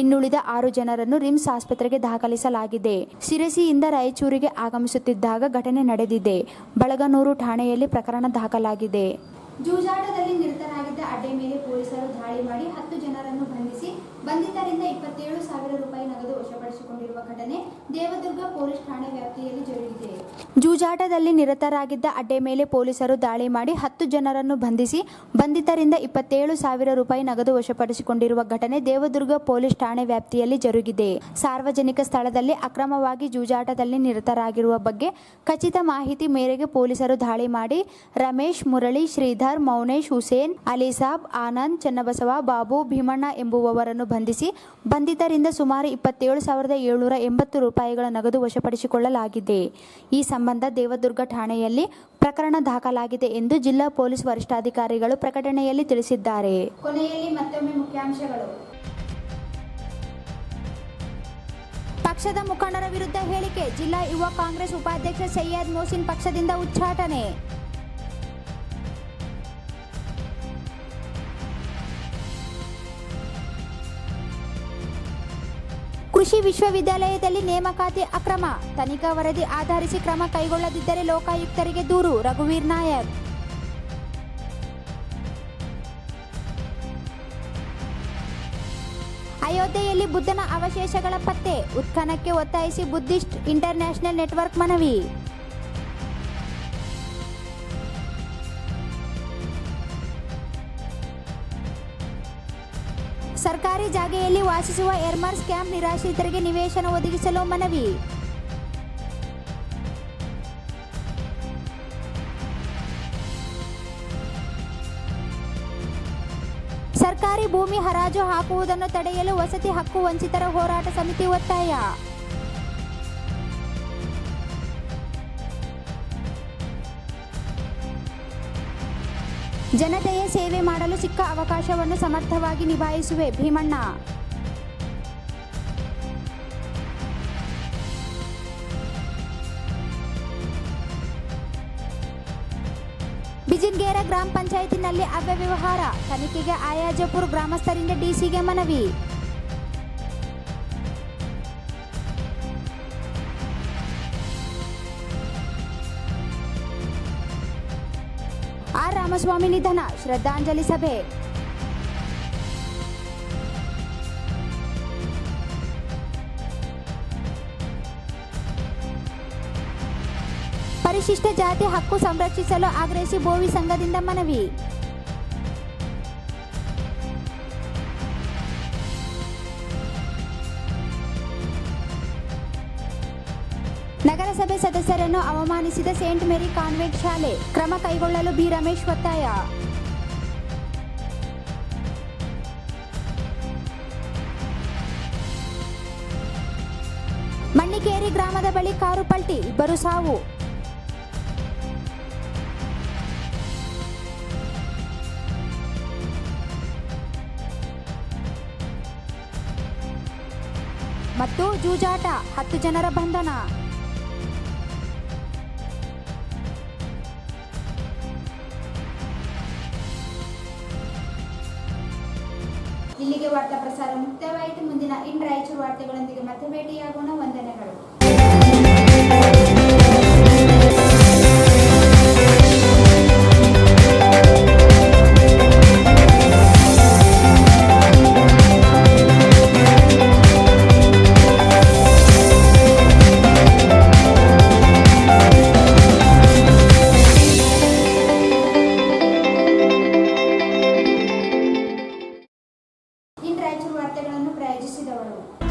ಇನ್ನುಳಿದ 6 ಜನರನ್ನು ರಿಮ್ಸ್ ಆಸ್ಪತ್ರೆಗೆ ದಾಖಲಿಸಲಾಗಿದೆ. ಶಿರಸಿಯಿಂದ ರಾಯಚೂರಿಗೆ ಆಗಮಿಸುತ್ತಿದ್ದಾಗ ಘಟನೆ ನಡೆದಿದೆ. ಬಳಗನೂರು ಠಾಣೆಯಲ್ಲಿ ಪ್ರಕರಣ ದಾಖಲಾಗಿದೆ. ಜೂಜಾಟದಲ್ಲಿ ನಿರತರಾಗಿದ್ದ ಅಡ್ಡೆ ಮೇಲೆ ಪೊಲೀಸರು ದಾಳಿ ಮಾಡಿ 10 ಜನರನ್ನು ಬಂಧಿಸಿ ಬಂಧಿತರಿಂದ 27,000 ರೂಪಾಯಿ ನಗದು ವಶಪಡಿಸಿಕೊಂಡಿರುವ ಘಟನೆ ದೇವದುರ್ಗ ಪೊಲೀಸ್ ಠಾಣೆ ವ್ಯಾಪ್ತಿಯಲ್ಲಿ ಜರುಗಿದೆ. ಜೂಜಾಟದಲ್ಲಿ ನಿರತರಾಗಿದ್ದ ಅಡ್ಡೆ ಮೇಲೆ ಪೊಲೀಸರು ದಾಳಿ ಮಾಡಿ 10 ಜನರನ್ನು ಬಂಧಿಸಿ ಬಂಧಿತರಿಂದ 27,000 ರೂಪಾಯಿ ನಗದು ವಶಪಡಿಸಿಕೊಂಡಿರುವ ಘಟನೆ ದೇವದುರ್ಗ ಪೊಲೀಸ್ ಠಾಣೆ ವ್ಯಾಪ್ತಿಯಲ್ಲಿ ಜರುಗಿದೆ. ಸಾರ್ವಜನಿಕ ಸ್ಥಳದಲ್ಲಿ ಅಕ್ರಮವಾಗಿ ಜೂಜಾಟದಲ್ಲಿ ನಿರತರಾಗಿರುವ ಬಗ್ಗೆ ಖಚಿತ ಮಾಹಿತಿ ಮೇರೆಗೆ ಪೊಲೀಸರು ದಾಳಿ ಮಾಡಿ ರಮೇಶ್, ಮುರಳಿ, ಶ್ರೀಧರ್, ಮೌನೇಶ್, ಹುಸೇನ್, ಅಲಿಸಾಬ್, ಆನಂದ್, ಚನ್ನಬಸವ, ಬಾಬು, ಭೀಮಣ್ಣ ಎಂಬುವವರನ್ನು ಬಂಧಿಸಿ ಬಂಧಿತರಿಂದ ಸುಮಾರು 27,780 ರೂಪಾಯಿಗಳ ನಗದು ವಶಪಡಿಸಿಕೊಳ್ಳಲಾಗಿದೆ. ಈ ಸಂಬಂಧ ದೇವದುರ್ಗ ಠಾಣೆಯಲ್ಲಿ ಪ್ರಕರಣ ದಾಖಲಾಗಿದೆ ಎಂದು ಜಿಲ್ಲಾ ಪೊಲೀಸ್ ವರಿಷ್ಠಾಧಿಕಾರಿಗಳು ಪ್ರಕಟಣೆಯಲ್ಲಿ ತಿಳಿಸಿದ್ದಾರೆ. ಕೊನೆಯಲ್ಲಿ ಮತ್ತೊಮ್ಮೆ ಮುಖ್ಯಾಂಶಗಳು. ಪಕ್ಷದ ಮುಖಂಡರ ವಿರುದ್ಧ ಹೇಳಿಕೆ. ಜಿಲ್ಲಾ ಯುವ ಕಾಂಗ್ರೆಸ್ ಉಪಾಧ್ಯಕ್ಷ ಸೈಯದ್ ಮೋಸಿನ್ ಪಕ್ಷದಿಂದ ಉಚ್ಚಾಟನೆ. ಕೃಷಿ ವಿಶ್ವವಿದ್ಯಾಲಯದಲ್ಲಿ ನೇಮಕಾತಿ ಅಕ್ರಮ, ತನಿಖಾ ವರದಿ ಆಧರಿಸಿ ಕ್ರಮ ಕೈಗೊಳ್ಳದಿದ್ದರೆ ಲೋಕಾಯುಕ್ತರಿಗೆ ದೂರು. ರಘುವೀರ್ ನಾಯಕ್. ಅಯೋಧ್ಯೆಯಲ್ಲಿ ಬುದ್ಧನ ಅವಶೇಷಗಳ ಪತ್ತೆ, ಉತ್ಖನನಕ್ಕೆ ಒತ್ತಾಯಿಸಿ ಬುದ್ಧಿಸ್ಟ್ ಇಂಟರ್ನ್ಯಾಷನಲ್ ನೆಟ್ವರ್ಕ್ ಮನವಿ. ಸರ್ಕಾರಿ ಜಾಗೆಯಲ್ಲಿ ವಾಸಿಸುವ ಏರ್ಮರ್ಸ್ ಕ್ಯಾಂಪ್ ನಿರಾಶ್ರಿತರಿಗೆ ನಿವೇಶನ ಒದಗಿಸಲು ಮನವಿ. ಸರ್ಕಾರಿ ಭೂಮಿ ಹರಾಜು ಹಾಕುವುದನ್ನು ತಡೆಯಲು ವಸತಿ ಹಕ್ಕು ವಂಚಿತರ ಹೋರಾಟ ಸಮಿತಿ ಒತ್ತಾಯ. ಜನತೆಯ ಸೇವೆ ಮಾಡಲು ಸಿಕ್ಕ ಅವಕಾಶವನ್ನು ಸಮರ್ಥವಾಗಿ ನಿಭಾಯಿಸುವೆ. ಭೀಮಣ್ಣ. ಬಿಜಿನ್ಗೇರ ಗ್ರಾಮ ಪಂಚಾಯತಿನಲ್ಲಿ ಅವ್ಯವಹಾರ, ತನಿಖೆಗೆ ಆಯಾಜಪುರ ಗ್ರಾಮಸ್ಥರಿಂದ ಡಿಸಿಗೆ ಮನವಿ. ಆರ್ ರಾಮಸ್ವಾಮಿ ನಿಧನ, ಶ್ರದ್ಧಾಂಜಲಿ ಸಭೆ. ಪರಿಶಿಷ್ಟ ಜಾತಿ ಹಕ್ಕು ಸಂರಕ್ಷಿಸಲು ಆಗ್ರಹಿಸಿ ಬೋವಿ ಸಂಘದಿಂದ ಮನವಿ. ನಗರಸಭೆ ಸದಸ್ಯರನ್ನು ಅವಮಾನಿಸಿದ ಸೇಂಟ್ ಮೇರಿ ಕಾನ್ವೆಂಟ್ ಶಾಲೆ, ಕ್ರಮ ಕೈಗೊಳ್ಳಲು ಬಿ ರಮೇಶ್ ಒತ್ತಾಯ. ಮಣ್ಣಿಕೇರಿ ಗ್ರಾಮದ ಬಳಿ ಕಾರು ಪಲ್ಟಿ, ಇಬ್ಬರು ಸಾವು. ಮತ್ತು ಜೂಜಾಟ, 10 ಜನರ ಬಂಧನ. ಇಲ್ಲಿಗೆ ವಾರ್ತಾ ಪ್ರಸಾರ ಮುಕ್ತಾಯವಾಯಿತು. ಮುಂದಿನ ಇನ್ ರಾಯಚೂರು ವಾರ್ತೆಗಳೊಂದಿಗೆ ಮತ್ತೆ ಭೇಟಿಯಾಗೋಣ. ವಂದನೆಗಳು.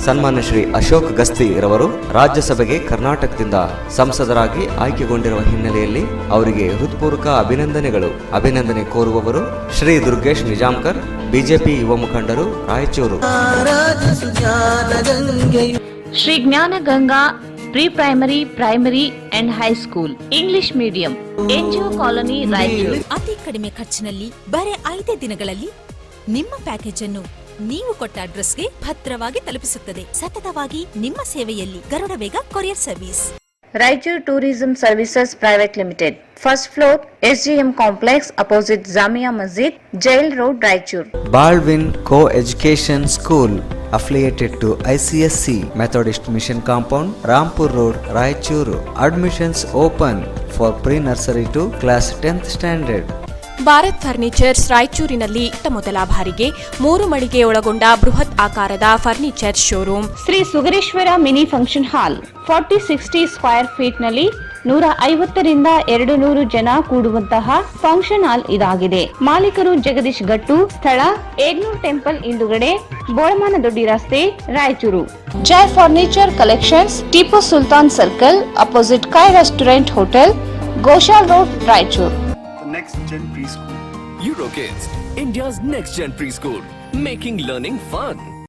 ಸನ್ಮಾನ್ಯ ಶ್ರೀ ಅಶೋಕ್ ಗಸ್ತಿ ರವರು ರಾಜ್ಯಸಭೆಗೆ ಕರ್ನಾಟಕದಿಂದ ಸಂಸದರಾಗಿ ಆಯ್ಕೆಗೊಂಡಿರುವ ಹಿನ್ನೆಲೆಯಲ್ಲಿ ಅವರಿಗೆ ಹೃತ್ಪೂರ್ವಕ ಅಭಿನಂದನೆಗಳು. ಅಭಿನಂದನೆ ಕೋರುವವರು ಶ್ರೀ ದುರ್ಗೇಶ್ ನಿಜಾಮ್ಕರ್, ಬಿಜೆಪಿ ಯುವ ಮುಖಂಡರು, Raichur. Shri Jnana Ganga pre primary and high school English medium, NGO colony, Raichur. ಅತಿ ಕಡಿಮೆ ಖರ್ಚಿನಲ್ಲಿ ಬರೀ 5 ದಿನಗಳಲ್ಲಿ ನಿಮ್ಮ ಪ್ಯಾಕೇಜ್ ಅನ್ನು ನೀವು ಕೊಟ್ಟ ಅಡ್ರೆಸ್ಗೆ ಭದ್ರವಾಗಿ ತಲುಪಿಸುತ್ತದೆ. ಸತತವಾಗಿ ನಿಮ್ಮ ಸೇವೆಯಲ್ಲಿ Garuda Vega courier service. Raichur tourism services private limited, first floor, SGM complex, opposite Jamia Masjid, jail road, Raichur. Baldwin Co-Education School affiliated to ICSC Methodist Mission Compound, Rampur Road, Raichuru. Admissions open for pre-nursery to class 10th standard. Bharat furnitures ರಾಯಚೂರಿನಲ್ಲಿ ಮೊದಲ ಬಾರಿಗೆ 3 ಮಳಿಗೆ ಒಳಗೊಂಡ ಬೃಹತ್ ಆಕಾರದ furniture showroom. Shri Sugareshwara mini function ಹಾಲ್ 40-60 square feet ನಲ್ಲಿ 150ರಿಂದ 200 ಜನ ಕೂಡುವಂತಹ function hall ಇದಾಗಿದೆ. ಮಾಲೀಕರು ಜಗದೀಶ್ ಗಟ್ಟು, ಸ್ಥಳ ಏಗ್ನೂರ್ ಟೆಂಪಲ್ ಹಿಂದುಗಡೆ, ಬೋಳಮಾನದೊಡ್ಡಿ ರಸ್ತೆ, Raichur. Jai furniture collections, Tipu Sultan circle, opposite Kay restaurant hotel, Goshal road, Raichur. Next Gen Preschool. Eurokids, India's next gen preschool, making learning fun.